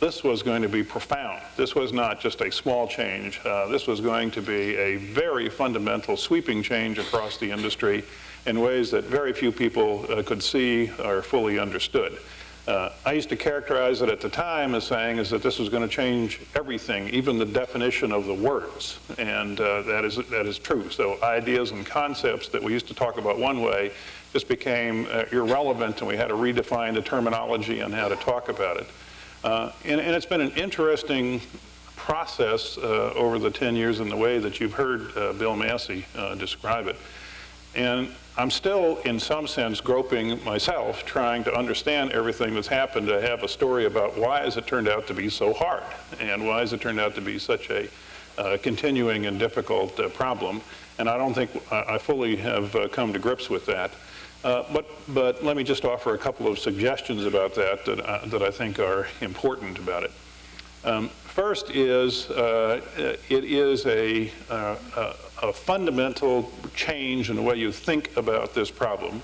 this was going to be profound. This was not just a small change. This was going to be a very fundamental, sweeping change across the industry in ways that very few people could see or fully understood. I used to characterize it at the time as saying that this was going to change everything, even the definition of the words, and that is true. So ideas and concepts that we used to talk about one way just became irrelevant, and we had to redefine the terminology and how to talk about it. And it's been an interesting process over the 10 years in the way that you've heard Bill Massey describe it. And I'm still, in some sense, groping myself, trying to understand everything that's happened, to have a story about why has it turned out to be so hard, and why has it turned out to be such a continuing and difficult problem. And I don't think I fully have come to grips with that. But let me just offer a couple of suggestions about that I think are important about it. First is it is a fundamental change in the way you think about this problem,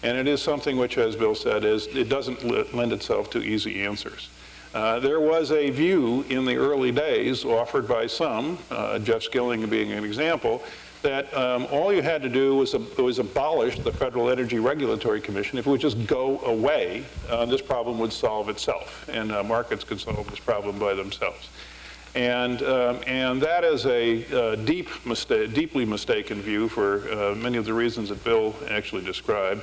and it is something which, as Bill said, it doesn't lend itself to easy answers. There was a view in the early days offered by some, Jeff Skilling being an example, that all you had to do was abolish the Federal Energy Regulatory Commission. If it would just go away, this problem would solve itself, and markets could solve this problem by themselves. And that is a deeply mistaken view for many of the reasons that Bill actually described.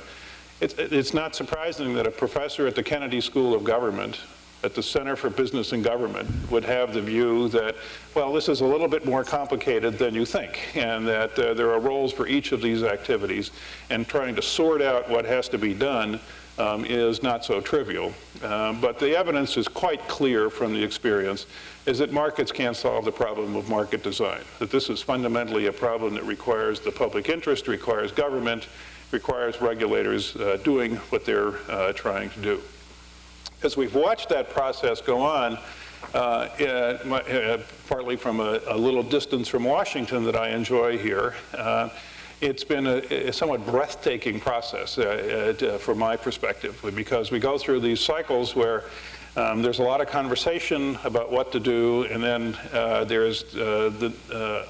It's not surprising that a professor at the Kennedy School of Government at the Center for Business and Government would have the view that, well, this is a little bit more complicated than you think, and that there are roles for each of these activities, and trying to sort out what has to be done is not so trivial. But the evidence is quite clear from the experience is that markets can't solve the problem of market design, that this is fundamentally a problem that requires the public interest, requires government, requires regulators doing what they're trying to do. As we've watched that process go on, partly from a little distance from Washington that I enjoy here, it's been a somewhat breathtaking process from my perspective, because we go through these cycles where there's a lot of conversation about what to do, and then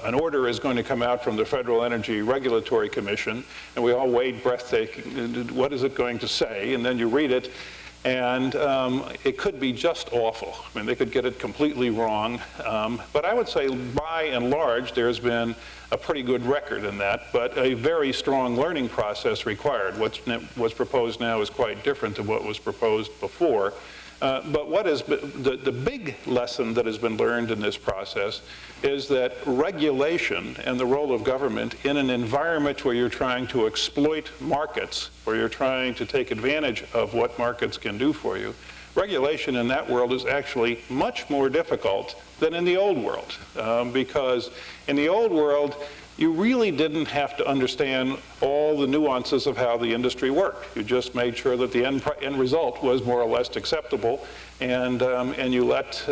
an order is going to come out from the Federal Energy Regulatory Commission, and we all wait breathtaking, what is it going to say? And then you read it, and it could be just awful. I mean, they could get it completely wrong. But I would say, by and large, there's been a pretty good record in that, but a very strong learning process required. What's proposed now is quite different to what was proposed before. But what is the big lesson that has been learned in this process is that regulation and the role of government in an environment where you're trying to exploit markets, where you're trying to take advantage of what markets can do for you, regulation in that world is actually much more difficult than in the old world. Because in the old world, you really didn't have to understand all the nuances of how the industry worked. You just made sure that the end result was more or less acceptable, and you let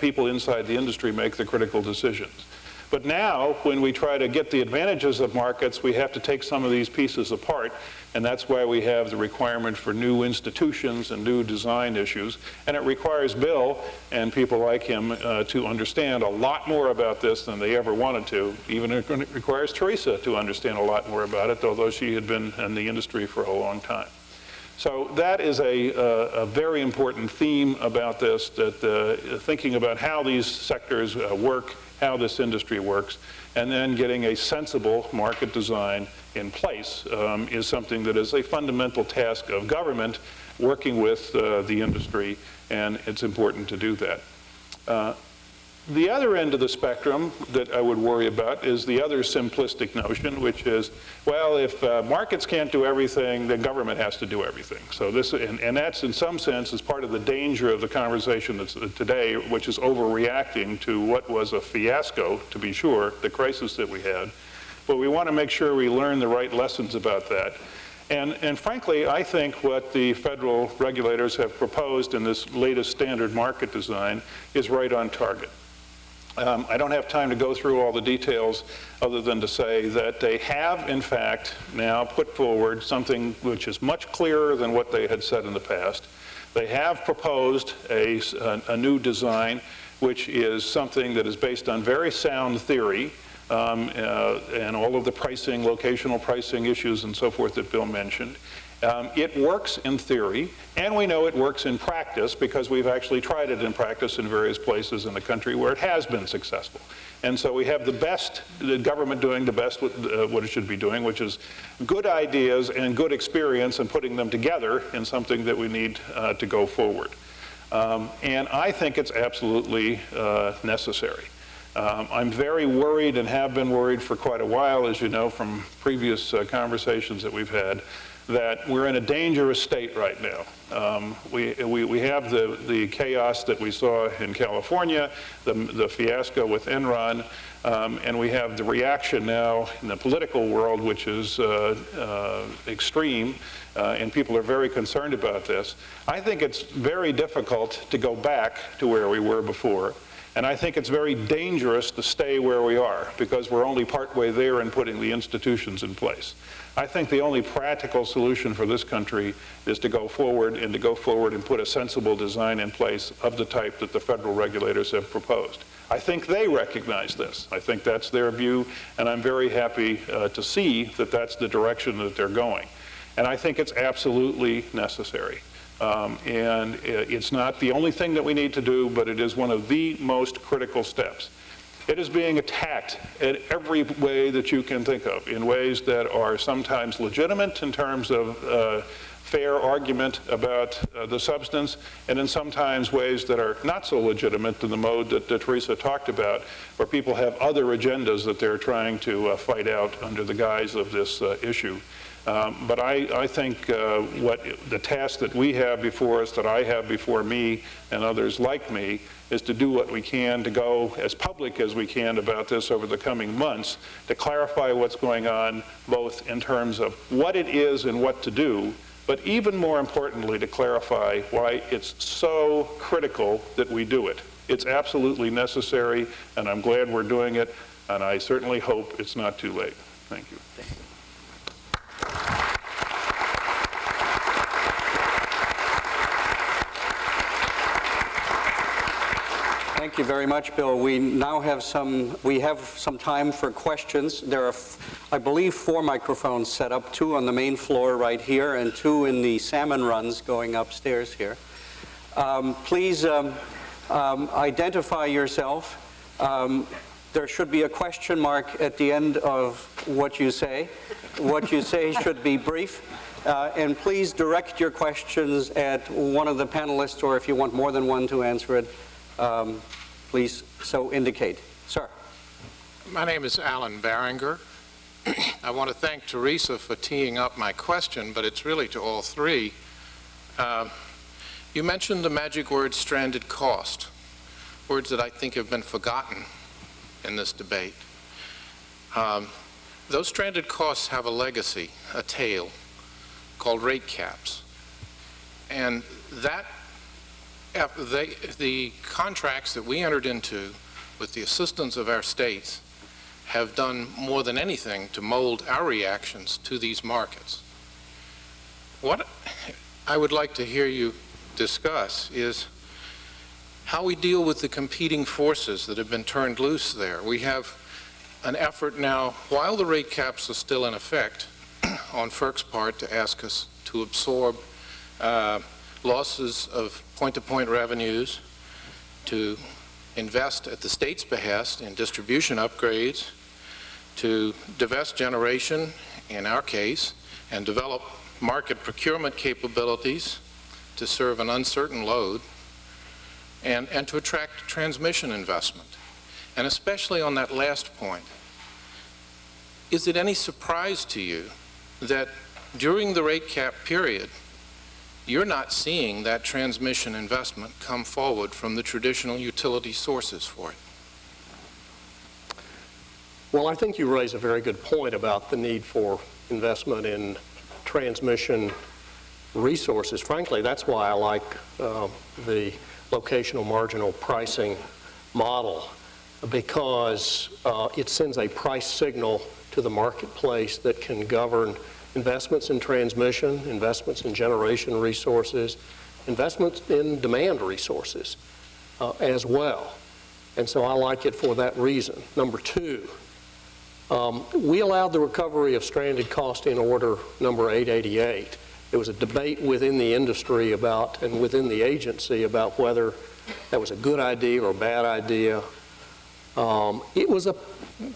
people inside the industry make the critical decisions. But now, when we try to get the advantages of markets, we have to take some of these pieces apart, and that's why we have the requirement for new institutions and new design issues. And it requires Bill and people like him to understand a lot more about this than they ever wanted to. Even it requires Teresa to understand a lot more about it, although she had been in the industry for a long time. So that is a very important theme about this, that thinking about how these sectors work, how this industry works, and then getting a sensible market design in place is something that is a fundamental task of government working with the industry, and it's important to do that. The other end of the spectrum that I would worry about is the other simplistic notion, which is, well, if markets can't do everything, then government has to do everything. So this, and that's in some sense is part of the danger of the conversation that's today, which is overreacting to what was a fiasco, to be sure, the crisis that we had. But we want to make sure we learn the right lessons about that. And frankly, I think what the federal regulators have proposed in this latest standard market design is right on target. I don't have time to go through all the details other than to say that they have, in fact, now put forward something which is much clearer than what they had said in the past. They have proposed a new design which is something that is based on very sound theory and all of the pricing, locational pricing issues and so forth that Bill mentioned. It works in theory, and we know it works in practice because we've actually tried it in practice in various places in the country where it has been successful. And so we have the government doing the best what it should be doing, which is good ideas and good experience and putting them together in something that we need to go forward. And I think it's absolutely necessary. I'm very worried and have been worried for quite a while, as you know, from previous conversations that we've had, that we're in a dangerous state right now. We have the chaos that we saw in California, the fiasco with Enron, and we have the reaction now in the political world, which is extreme, and people are very concerned about this. I think it's very difficult to go back to where we were before. And I think it's very dangerous to stay where we are, because we're only partway there in putting the institutions in place. I think the only practical solution for this country is to go forward and put a sensible design in place of the type that the federal regulators have proposed. I think they recognize this. I think that's their view, and I'm very happy to see that that's the direction that they're going. And I think it's absolutely necessary. And it's not the only thing that we need to do, but it is one of the most critical steps. It is being attacked in every way that you can think of, in ways that are sometimes legitimate in terms of fair argument about the substance, and in sometimes ways that are not so legitimate in the mode that Teresa talked about, where people have other agendas that they're trying to fight out under the guise of this issue. But I think what the task that we have before us, that I have before me and others like me, is to do what we can to go as public as we can about this over the coming months, to clarify what's going on, both in terms of what it is and what to do, but even more importantly, to clarify why it's so critical that we do it. It's absolutely necessary, and I'm glad we're doing it, and I certainly hope it's not too late. Thank you. Thank you very much, Bill. We now have some time for questions. There are, I believe, 4 microphones set up, 2 on the main floor right here and 2 in the salmon runs going upstairs here. Please identify yourself. There should be a question mark at the end of what you say. What you say should be brief. And please direct your questions at one of the panelists, or if you want more than one to answer it, please so indicate. Sir. My name is Alan Barringer. I want to thank Teresa for teeing up my question, but it's really to all 3. You mentioned the magic word stranded cost, words that I think have been forgotten in this debate. Those stranded costs have a legacy, a tail, called rate caps. And that the contracts that we entered into with the assistance of our states have done more than anything to mold our reactions to these markets. What I would like to hear you discuss is how we deal with the competing forces that have been turned loose there. We have an effort now, while the rate caps are still in effect, on FERC's part to ask us to absorb losses of point-to-point revenues, to invest at the state's behest in distribution upgrades, to divest generation, in our case, and develop market procurement capabilities to serve an uncertain load, and to attract transmission investment. And especially on that last point, is it any surprise to you that during the rate cap period, you're not seeing that transmission investment come forward from the traditional utility sources for it? Well, I think you raise a very good point about the need for investment in transmission resources. Frankly, that's why I like the locational marginal pricing model, because it sends a price signal to the marketplace that can govern investments in transmission, investments in generation resources, investments in demand resources as well. And so I like it for that reason. Number 2, we allowed the recovery of stranded cost in order number 888. There was a debate within the industry about, and within the agency, about whether that was a good idea or a bad idea. It was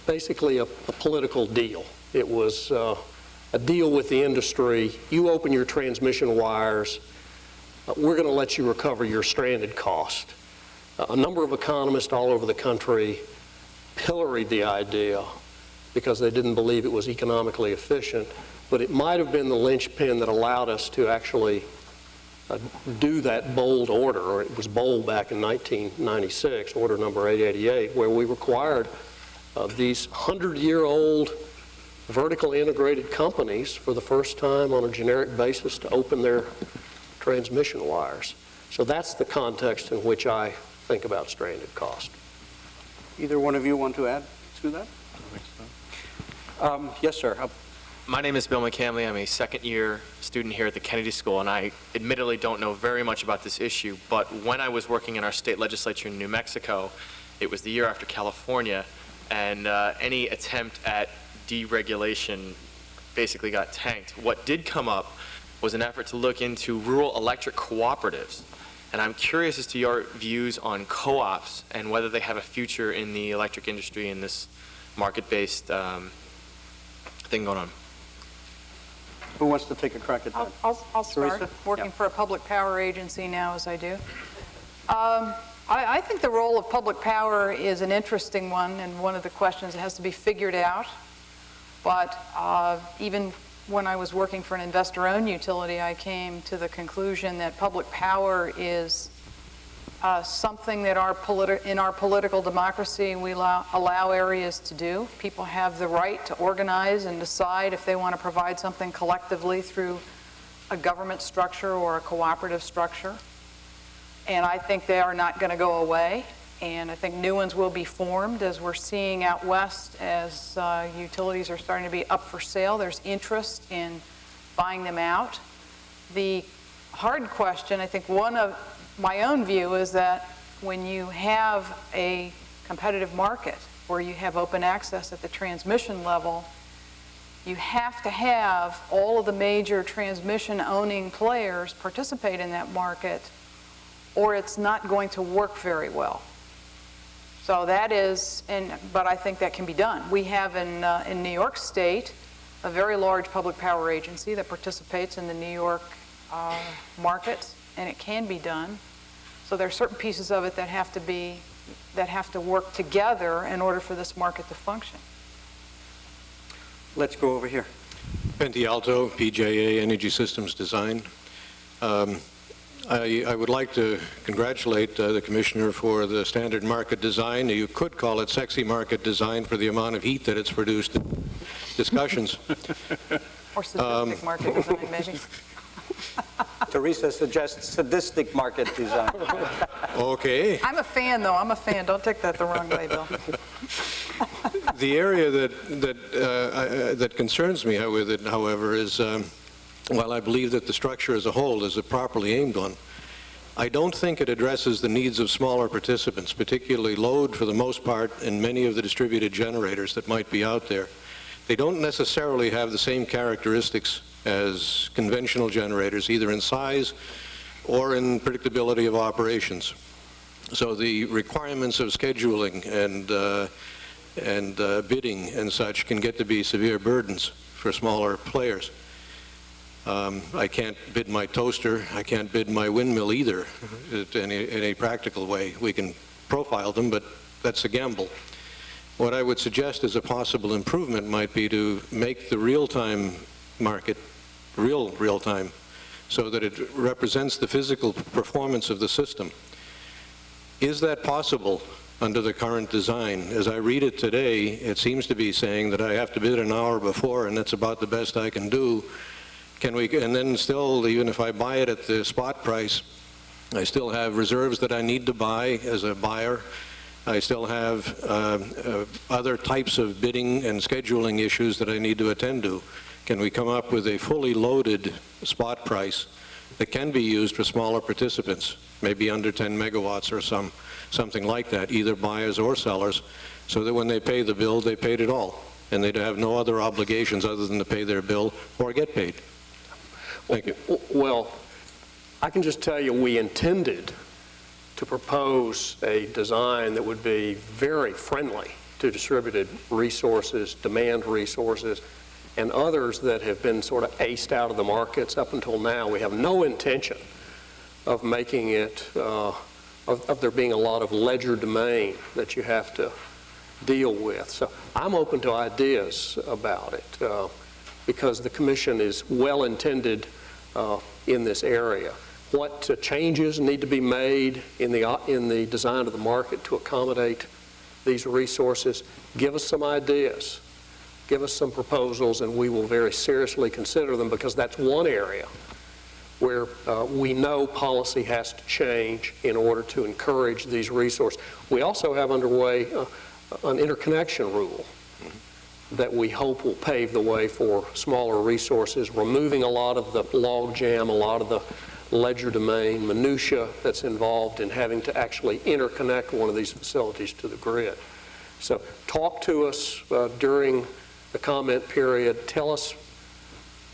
basically a political deal. It was a deal with the industry. You open your transmission wires, we're going to let you recover your stranded cost. A number of economists all over the country pilloried the idea because they didn't believe it was economically efficient, but it might have been the linchpin that allowed us to actually do that bold order, or it was bold back in 1996, order number 888, where we required these 100-year-old vertically integrated companies for the first time on a generic basis to open their transmission wires. So that's the context in which I think about stranded cost. Either one of you want to add to that? Yes, sir. My name is Bill McCamley. I'm a second-year student here at the Kennedy School, and I admittedly don't know very much about this issue, but when I was working in our state legislature in New Mexico, it was the year after California, and any attempt at deregulation basically got tanked. What did come up was an effort to look into rural electric cooperatives, and I'm curious as to your views on co-ops and whether they have a future in the electric industry in this market-based thing going on. Who wants to take a crack at that? I'll start, Teresa? working Yeah. for a public power agency now as I do. I think the role of public power is an interesting one, and one of the questions that has to be figured out. But even when I was working for an investor-owned utility, I came to the conclusion that public power is something that in our political democracy we allow areas to do. People have the right to organize and decide if they want to provide something collectively through a government structure or a cooperative structure. And I think they are not going to go away. And I think new ones will be formed, as we're seeing out west, as utilities are starting to be up for sale. There's interest in buying them out. The hard question, I think one of my own view is that when you have a competitive market where you have open access at the transmission level, you have to have all of the major transmission owning players participate in that market, or it's not going to work very well. So that is, but I think that can be done. We have in New York State a very large public power agency that participates in the New York market, and it can be done. So there are certain pieces of it that have to work together in order for this market to function. Let's go over here. Penty Alto, PJA Energy Systems Design. I would like to congratulate the Commissioner for the standard market design. You could call it sexy market design for the amount of heat that it's produced in discussions. Or sadistic market design, maybe. Teresa suggests sadistic market design. Okay. I'm a fan, though. I'm a fan. Don't take that the wrong way, Bill. The area that concerns me with it, however, is while I believe that the structure as a whole is a properly aimed one, I don't think it addresses the needs of smaller participants, particularly load for the most part in many of the distributed generators that might be out there. They don't necessarily have the same characteristics as conventional generators, either in size or in predictability of operations. So the requirements of scheduling and bidding and such can get to be severe burdens for smaller players. I can't bid my toaster, I can't bid my windmill either in a practical way. We can profile them, but that's a gamble. What I would suggest as a possible improvement might be to make the real-time market real-time, so that it represents the physical performance of the system. Is that possible under the current design? As I read it today, it seems to be saying that I have to bid an hour before, and that's about the best I can do. And then still, even if I buy it at the spot price, I still have reserves that I need to buy as a buyer. I still have other types of bidding and scheduling issues that I need to attend to. Can we come up with a fully loaded spot price that can be used for smaller participants, maybe under 10 megawatts or something like that, either buyers or sellers, so that when they pay the bill, they paid it all, and they'd have no other obligations other than to pay their bill or get paid? Thank you. Well, I can just tell you we intended to propose a design that would be very friendly to distributed resources, demand resources, and others that have been sort of aced out of the markets up until now. We have no intention of making it, of there being a lot of ledger domain that you have to deal with. So I'm open to ideas about it because the commission is well-intended in this area. What changes need to be made in the design of the market to accommodate these resources? Give us some ideas. Give us some proposals, and we will very seriously consider them, because that's one area where we know policy has to change in order to encourage these resources. We also have underway an interconnection rule that we hope will pave the way for smaller resources, removing a lot of the log jam, a lot of the ledger domain minutia that's involved in having to actually interconnect one of these facilities to the grid. So talk to us during the comment period. Tell us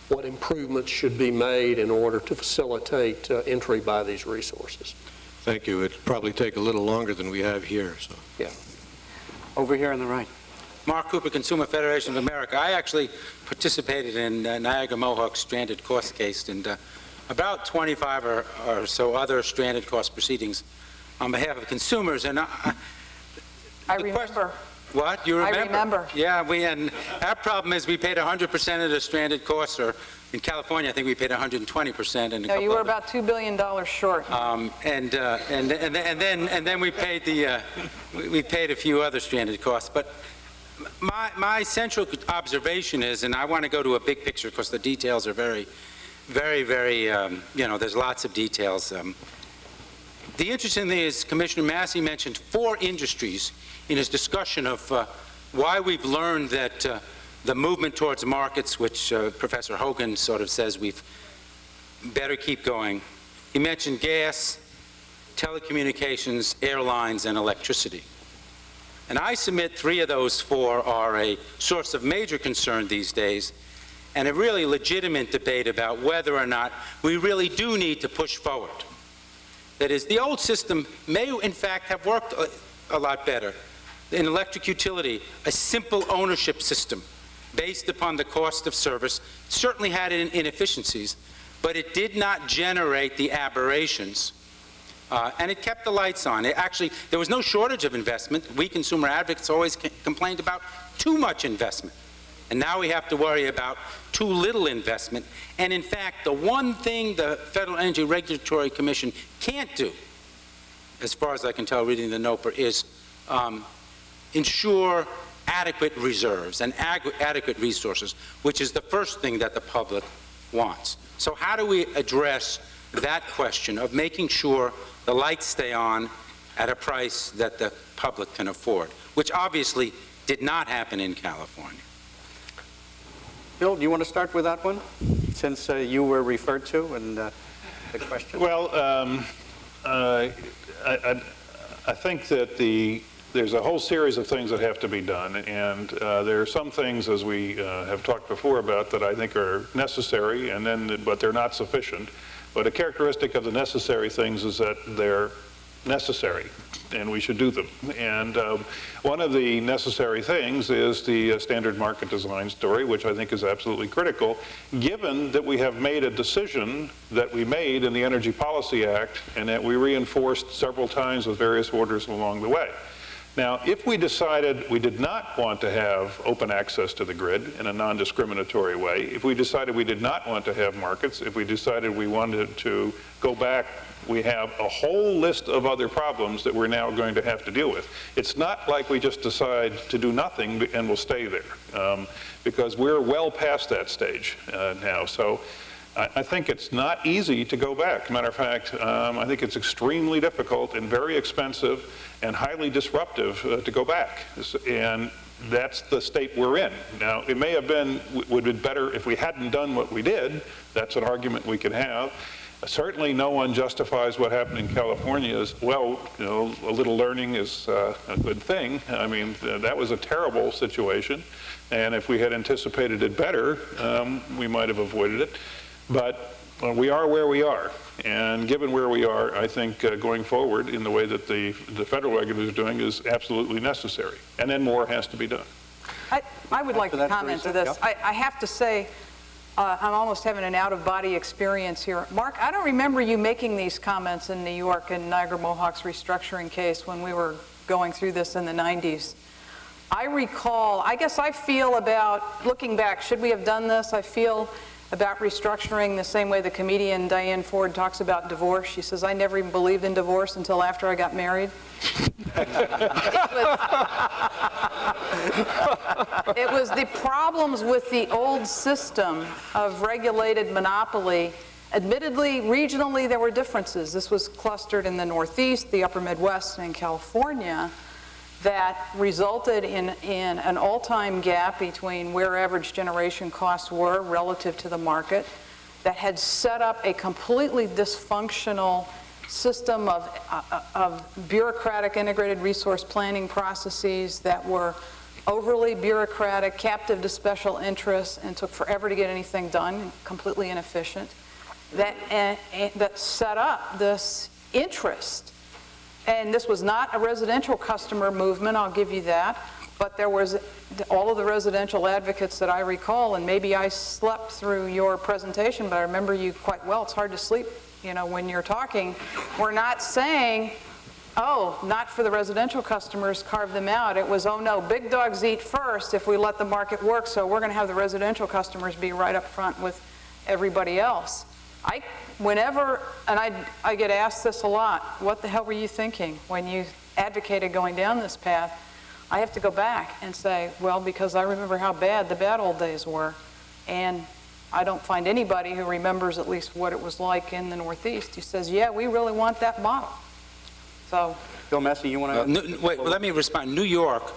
what improvements should be made in order to facilitate entry by these resources. Thank you. It'll probably take a little longer than we have here. So. Yeah. Over here on the right. Mark Cooper, Consumer Federation of America. I actually participated in Niagara Mohawk's stranded cost case, and about 25 or so other stranded cost proceedings on behalf of consumers. And I remember. What? You remember? I remember. Yeah, and our problem is we paid 100% of the stranded costs, or in California, I think we paid 120%. And no, you were about $2 billion short. And then we paid we paid a few other stranded costs. But my central observation is, and I want to go to a big picture because the details are very, there's lots of details. The interesting thing is Commissioner Massey mentioned 4 industries in his discussion of why we've learned that the movement towards markets, which Professor Hogan sort of says we've better keep going. He mentioned gas, telecommunications, airlines, and electricity. And I submit 3 of those 4 are a source of major concern these days, and a really legitimate debate about whether or not we really do need to push forward. That is, the old system may in fact have worked a lot better. In electric utility, a simple ownership system based upon the cost of service certainly had inefficiencies, but it did not generate the aberrations. And it kept the lights on. There was no shortage of investment. We consumer advocates always complained about too much investment. And now we have to worry about too little investment. And in fact, the one thing the Federal Energy Regulatory Commission can't do, as far as I can tell reading the NOPR, is ensure adequate reserves and adequate resources, which is the first thing that the public wants. So how do we address that question of making sure the lights stay on at a price that the public can afford, which obviously did not happen in California? Bill, do you want to start with that one, since you were referred to and the question? Well, I think that there's a whole series of things that have to be done, and there are some things, as we have talked before about, that I think are necessary, but they're not sufficient. But a characteristic of the necessary things is that they're necessary, and we should do them. And one of the necessary things is the standard market design story, which I think is absolutely critical, given that we have made a decision that we made in the Energy Policy Act and that we reinforced several times with various orders along the way. Now, if we decided we did not want to have open access to the grid in a non-discriminatory way, if we decided we did not want to have markets, if we decided we wanted to go back, we have a whole list of other problems that we're now going to have to deal with. It's not like we just decide to do nothing and we'll stay there, because we're well past that stage now. So I think it's not easy to go back. Matter of fact, I think it's extremely difficult and very expensive and highly disruptive to go back. And that's the state we're in. Now, it may have been, would have been better if we hadn't done what we did. That's an argument we could have. Certainly no one justifies what happened in California as, well, a little learning is a good thing. I mean, that was a terrible situation. And if we had anticipated it better, we might have avoided it. But we are where we are. And given where we are, I think going forward in the way that the federal regulators are doing is absolutely necessary. And then more has to be done. I would like to comment to this. I have to say, I'm almost having an out-of-body experience here. Mark, I don't remember you making these comments in New York in Niagara Mohawk's restructuring case when we were going through this in the 90s. I recall, I guess I feel about, looking back, should we have done this? I feel about restructuring the same way the comedian Diane Ford talks about divorce. She says, I never even believed in divorce until after I got married. It was the problems with the old system of regulated monopoly. Admittedly, regionally, there were differences. This was clustered in the Northeast, the Upper Midwest, and in California, that resulted in an all-time gap between where average generation costs were relative to the market, that had set up a completely dysfunctional system of bureaucratic integrated resource planning processes that were overly bureaucratic, captive to special interests, and took forever to get anything done, completely inefficient, that set up this interest. And this was not a residential customer movement, I'll give you that, but there was all of the residential advocates that I recall, and maybe I slept through your presentation, but I remember you quite well. It's hard to sleep, you know, when you're talking. We're not saying, oh, not for the residential customers, carve them out. It was, oh no, big dogs eat first if we let the market work, so we're going to have the residential customers be right up front with everybody else. Whenever, and I get asked this a lot, what the hell were you thinking when you advocated going down this path? I have to go back and say, well, because I remember how bad the bad old days were. And I don't find anybody who remembers at least what it was like in the Northeast who says, yeah, we really want that model. So, Bill Massey, you want to? Wait, well, let me respond. New York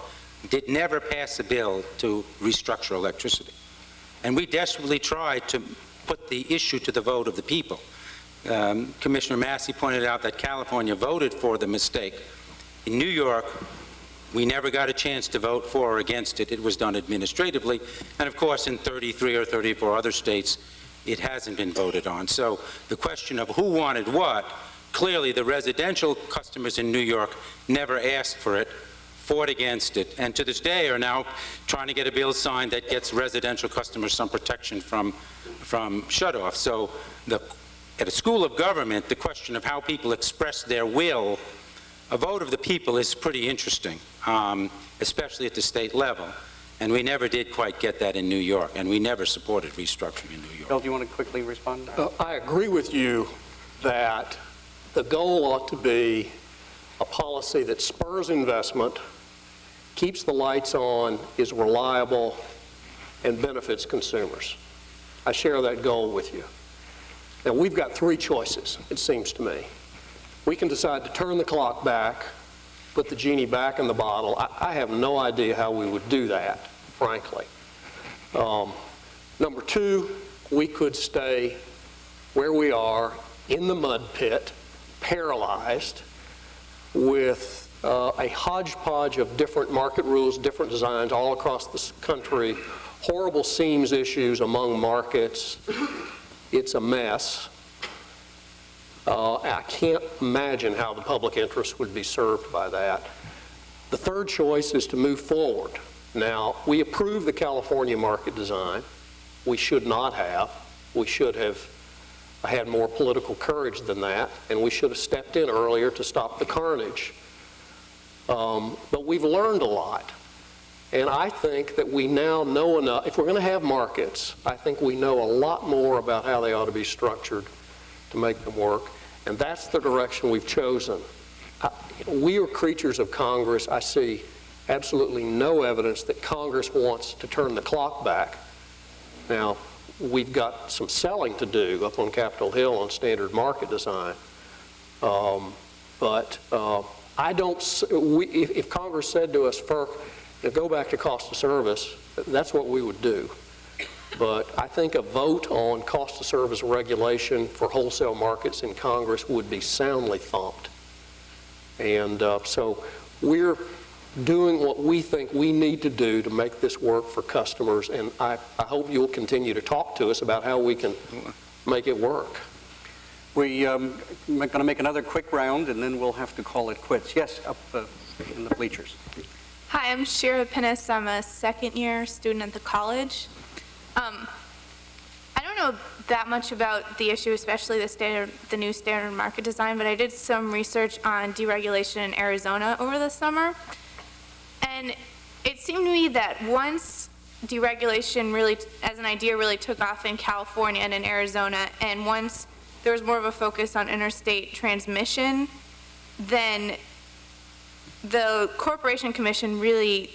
did never pass a bill to restructure electricity. And we desperately tried to put the issue to the vote of the people. Commissioner Massey pointed out that California voted for the mistake. In New York, we never got a chance to vote for or against it. It was done administratively. And of course, in 33 or 34 other states, it hasn't been voted on. So the question of who wanted what, clearly the residential customers in New York never asked for it, fought against it, and to this day are now trying to get a bill signed that gets residential customers some protection from shutoff. So at a school of government, the question of how people express their will, a vote of the people is pretty interesting, especially at the state level. And we never did quite get that in New York, and we never supported restructuring in New York. Bill, do you want to quickly respond? I agree with you that the goal ought to be a policy that spurs investment, keeps the lights on, is reliable, and benefits consumers. I share that goal with you. Now, we've got three choices, it seems to me. We can decide to turn the clock back, put the genie back in the bottle. I have no idea how we would do that, frankly. Number two, we could stay where we are in the mud pit, paralyzed, with a hodgepodge of different market rules, different designs all across this country, horrible seams issues among markets. It's a mess. I can't imagine how the public interest would be served by that. The third choice is to move forward. Now, we approve the California market design. We should not have. We should have had more political courage than that, and we should have stepped in earlier to stop the carnage. But we've learned a lot. And I think that we now know enough. If we're going to have markets, I think we know a lot more about how they ought to be structured to make them work. And that's the direction we've chosen. We are creatures of Congress. I see absolutely no evidence that Congress wants to turn the clock back. Now, we've got some selling to do up on Capitol Hill on standard market design. I don't, if Congress said to us, FERC, go back to cost of service, that's what we would do. But I think a vote on cost of service regulation for wholesale markets in Congress would be soundly thumped. And so we're doing what we think we need to do to make this work for customers, and I hope you'll continue to talk to us about how we can make it work. We're going to make another quick round, and then we'll have to call it quits. Yes, up in the bleachers. Hi, I'm Shira Pinnis. I'm a second-year student at the college. I don't know that much about the issue, especially the new standard market design, but I did some research on deregulation in Arizona over the summer. And it seemed to me that once deregulation really, as an idea, really took off in California and in Arizona, and once there was more of a focus on interstate transmission, then the Corporation Commission really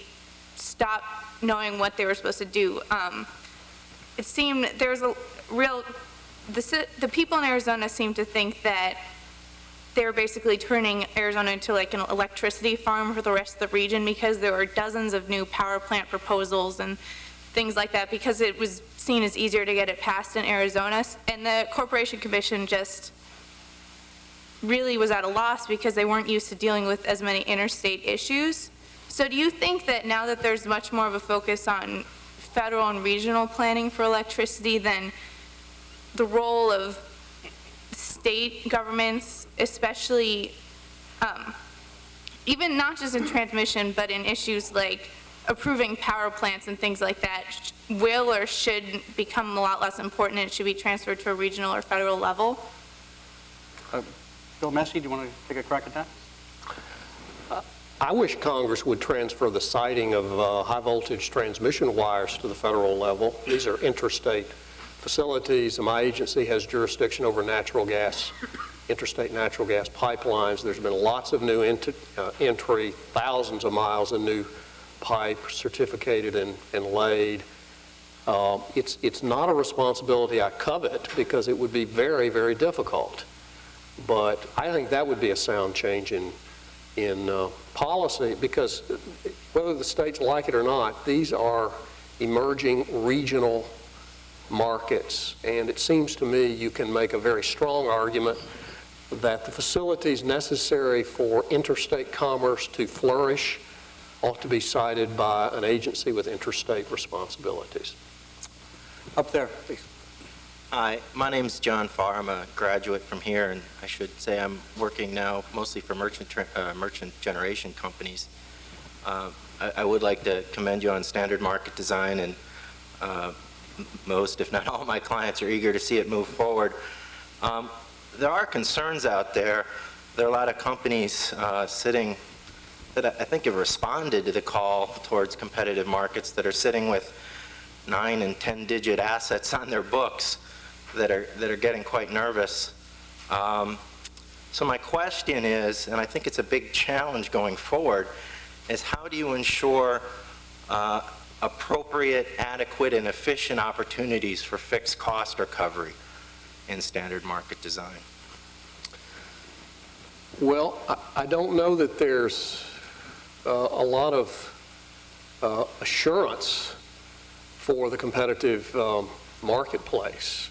stopped knowing what they were supposed to do. It seemed there was a real, the people in Arizona seemed to think that they were basically turning Arizona into like an electricity farm for the rest of the region, because there were dozens of new power plant proposals and things like that, because it was seen as easier to get it passed in Arizona. And the Corporation Commission just really was at a loss because they weren't used to dealing with as many interstate issues. So do you think that now that there's much more of a focus on federal and regional planning for electricity, then the role of state governments, especially even not just in transmission, but in issues like approving power plants and things like that, will or should become a lot less important and should be transferred to a regional or federal level? Bill Massey, do you want to take a crack at that? I wish Congress would transfer the siting of high-voltage transmission wires to the federal level. These are interstate facilities, and my agency has jurisdiction over natural gas, interstate natural gas pipelines. There's been lots of new entry, thousands of miles of new pipe certificated and laid. It's not a responsibility I covet, because it would be very, very difficult. But I think that would be a sound change in policy, because whether the states like it or not, these are emerging regional markets, and it seems to me you can make a very strong argument that the facilities necessary for interstate commerce to flourish ought to be cited by an agency with interstate responsibilities. Up there, please. Hi, my name's John Farr. I'm a graduate from here, and I should say I'm working now mostly for merchant generation companies. I would like to commend you on standard market design, and most, if not all, my clients are eager to see it move forward. There are concerns out there. There are a lot of companies sitting that I think have responded to the call towards competitive markets that are sitting with 9- and 10-digit assets on their books that are getting quite nervous. So my question is, and I think it's a big challenge going forward, is how do you ensure appropriate, adequate, and efficient opportunities for fixed cost recovery in standard market design? Well, I don't know that there's a lot of assurance for the competitive marketplace.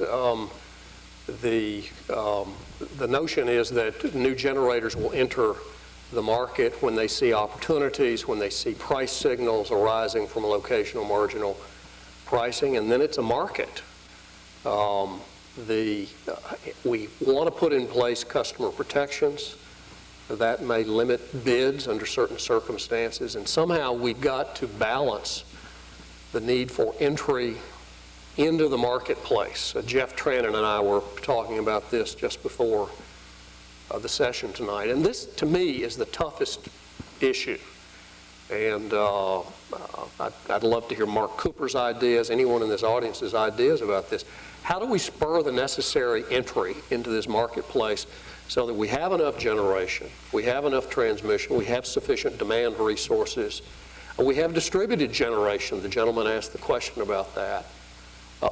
The notion is that new generators will enter the market when they see opportunities, when they see price signals arising from locational marginal pricing, and then it's a market. We want to put in place customer protections that may limit bids under certain circumstances, and somehow we've got to balance the need for entry into the marketplace. Jeff Trannon and I were talking about this just before the session tonight, and this to me is the toughest issue. And I'd love to hear Mark Cooper's ideas, anyone in this audience's ideas about this. How do we spur the necessary entry into this marketplace so that we have enough generation, we have enough transmission, we have sufficient demand resources, and we have distributed generation? The gentleman asked the question about that.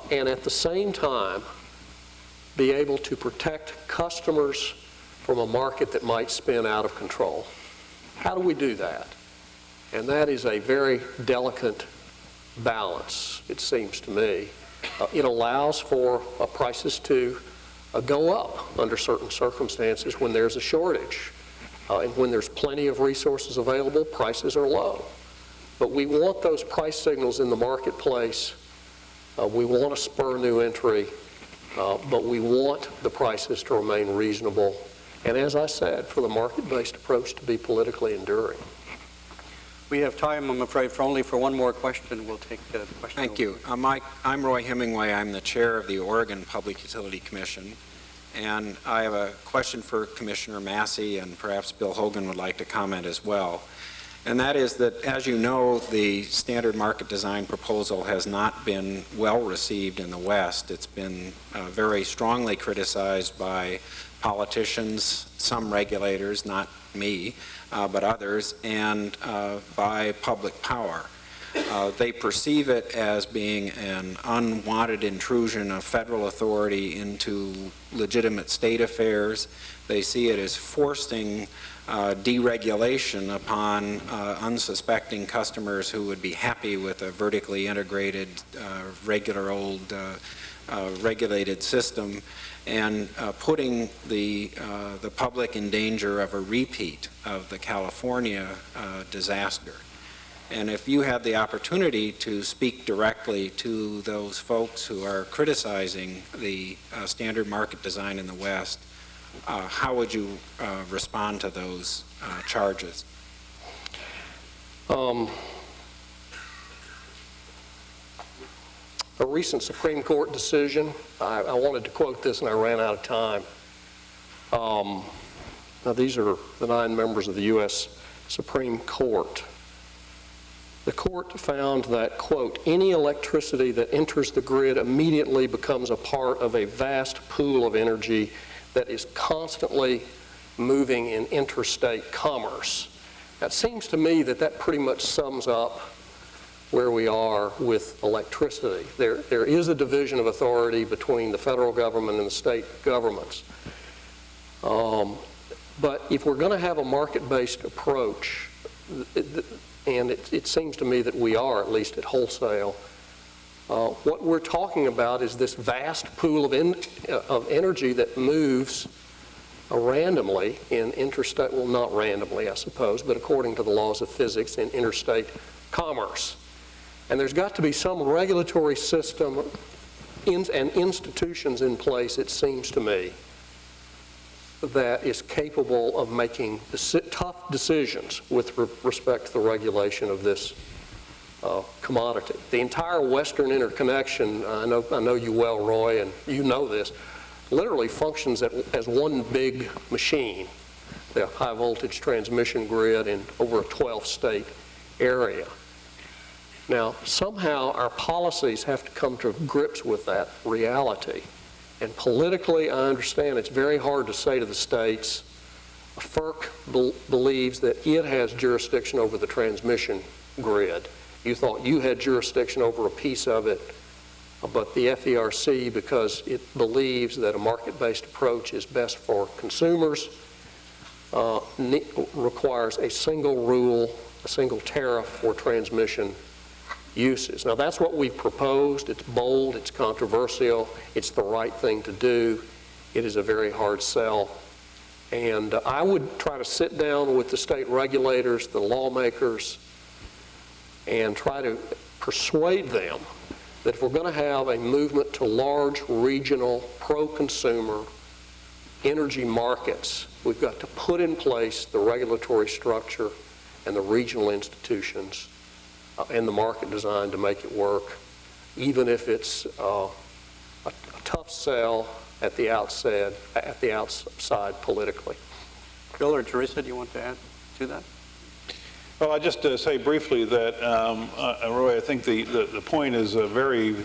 And at the same time, be able to protect customers from a market that might spin out of control. How do we do that? And that is a very delicate balance, it seems to me. It allows for prices to go up under certain circumstances when there's a shortage. And when there's plenty of resources available, prices are low. But we want those price signals in the marketplace. We want to spur new entry, but we want the prices to remain reasonable. And as I said, for the market-based approach to be politically enduring. We have time, I'm afraid, for only for one more question. We'll take the question. Thank you. I'm Roy Hemingway. I'm the chair of the Oregon Public Utility Commission. And I have a question for Commissioner Massey, and perhaps Bill Hogan would like to comment as well. And that is that, as you know, the standard market design proposal has not been well received in the West. It's been very strongly criticized by politicians, some regulators, not me, but others, and by public power. They perceive it as being an unwanted intrusion of federal authority into legitimate state affairs. They see it as forcing deregulation upon unsuspecting customers who would be happy with a vertically integrated, regular old regulated system, and putting the public in danger of a repeat of the California disaster. And if you had the opportunity to speak directly to those folks who are criticizing the standard market design in the West, how would you respond to those charges? A recent Supreme Court decision, I wanted to quote this and I ran out of time. Now these are the 9 members of the U.S. Supreme Court. The court found that, quote, any electricity that enters the grid immediately becomes a part of a vast pool of energy that is constantly moving in interstate commerce. That seems to me that that pretty much sums up where we are with electricity. There is a division of authority between the federal government and the state governments. But if we're going to have a market-based approach, and it seems to me that we are, at least at wholesale, what we're talking about is this vast pool of energy that moves randomly in interstate, well, not randomly, I suppose, but according to the laws of physics, in interstate commerce. And there's got to be some regulatory system and institutions in place, it seems to me, that is capable of making tough decisions with respect to the regulation of this commodity. The entire Western interconnection, I know you well, Roy, and you know this, literally functions as one big machine, the high voltage transmission grid in over a 12-state area. Now, somehow our policies have to come to grips with that reality. And politically, I understand it's very hard to say to the states, FERC believes that it has jurisdiction over the transmission grid. You thought you had jurisdiction over a piece of it, but the FERC, because it believes that a market-based approach is best for consumers, requires a single rule, a single tariff for transmission uses. Now that's what we've proposed. It's bold, it's controversial, it's the right thing to do. It is a very hard sell. And I would try to sit down with the state regulators, the lawmakers, and try to persuade them that if we're going to have a movement to large regional pro-consumer energy markets, we've got to put in place the regulatory structure and the regional institutions and the market design to make it work, even if it's a tough sell at the outside politically. Bill or Teresa, do you want to add to that? Well, I'll just say briefly that, Roy, I think the point is a very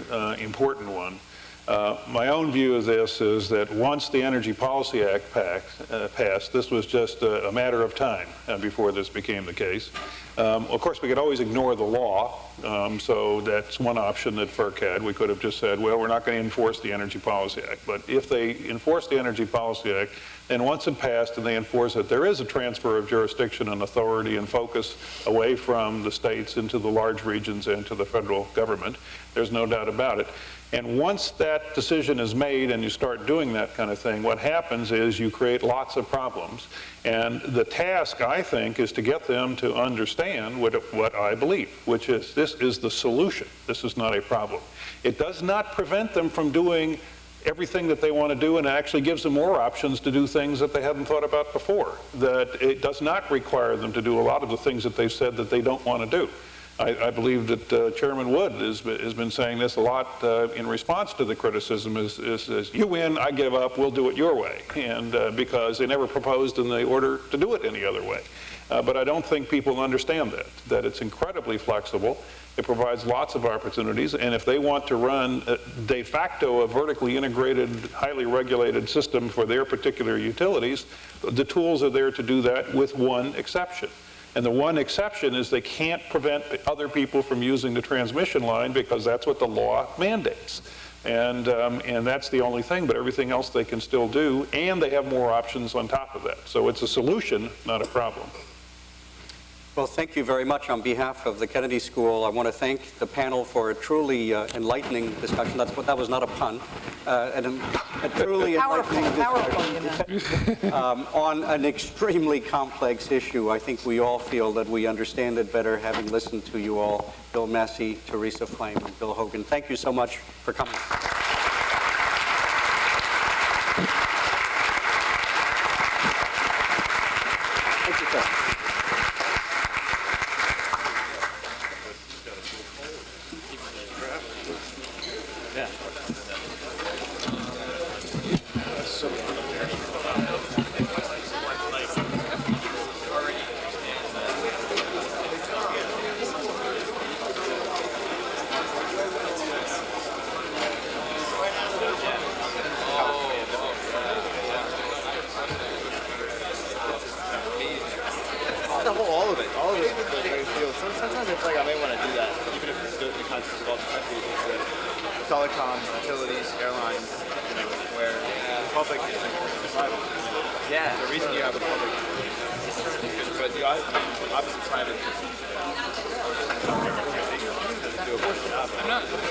important one. My own view of this is that once the Energy Policy Act passed, this was just a matter of time before this became the case. Of course, we could always ignore the law, so that's one option that FERC had. We could have just said, well, we're not going to enforce the Energy Policy Act. But if they enforce the Energy Policy Act, then once it passed and they enforce it, there is a transfer of jurisdiction and authority and focus away from the states into the large regions and to the federal government. There's no doubt about it. And once that decision is made and you start doing that kind of thing, what happens is you create lots of problems. And the task, I think, is to get them to understand what I believe, which is this is the solution. This is not a problem. It does not prevent them from doing everything that they want to do, and it actually gives them more options to do things that they hadn't thought about before. That it does not require them to do a lot of the things that they've said that they don't want to do. I believe that Chairman Wood has been saying this a lot in response to the criticism is you win, I give up, we'll do it your way, and because they never proposed in the order to do it any other way. But I don't think people understand that it's incredibly flexible. It provides lots of opportunities, and if they want to run de facto a vertically integrated, highly regulated system for their particular utilities, the tools are there to do that with one exception. And the one exception is they can't prevent other people from using the transmission line because that's what the law mandates. And that's the only thing, but everything else they can still do, and they have more options on top of that. So it's a solution, not a problem. Well, thank you very much. On behalf of the Kennedy School, I want to thank the panel for a truly enlightening discussion. That was not a pun. A truly enlightening discussion on an extremely complex issue. I think we all feel that we understand it better having listened to you all, Bill Massey, Teresa Flame, and Bill Hogan. Thank you so much for coming. Thank you, sir. Sometimes I feel like I may want to do that, even if it's the context of all the country. Telecom, utilities, airlines, where the public is private. Yeah. The reason you have the public, but the obviously private do a better job.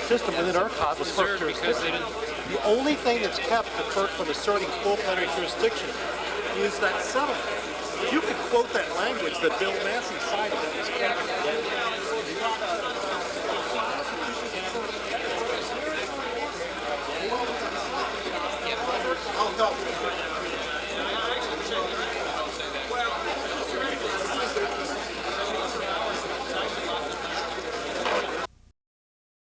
System within ERCOT was FERC jurisdiction. The only thing that's kept the FERC from asserting full plenary jurisdiction is that settlement. You could quote that language that Bill Massey cited in his paper. Oh, no.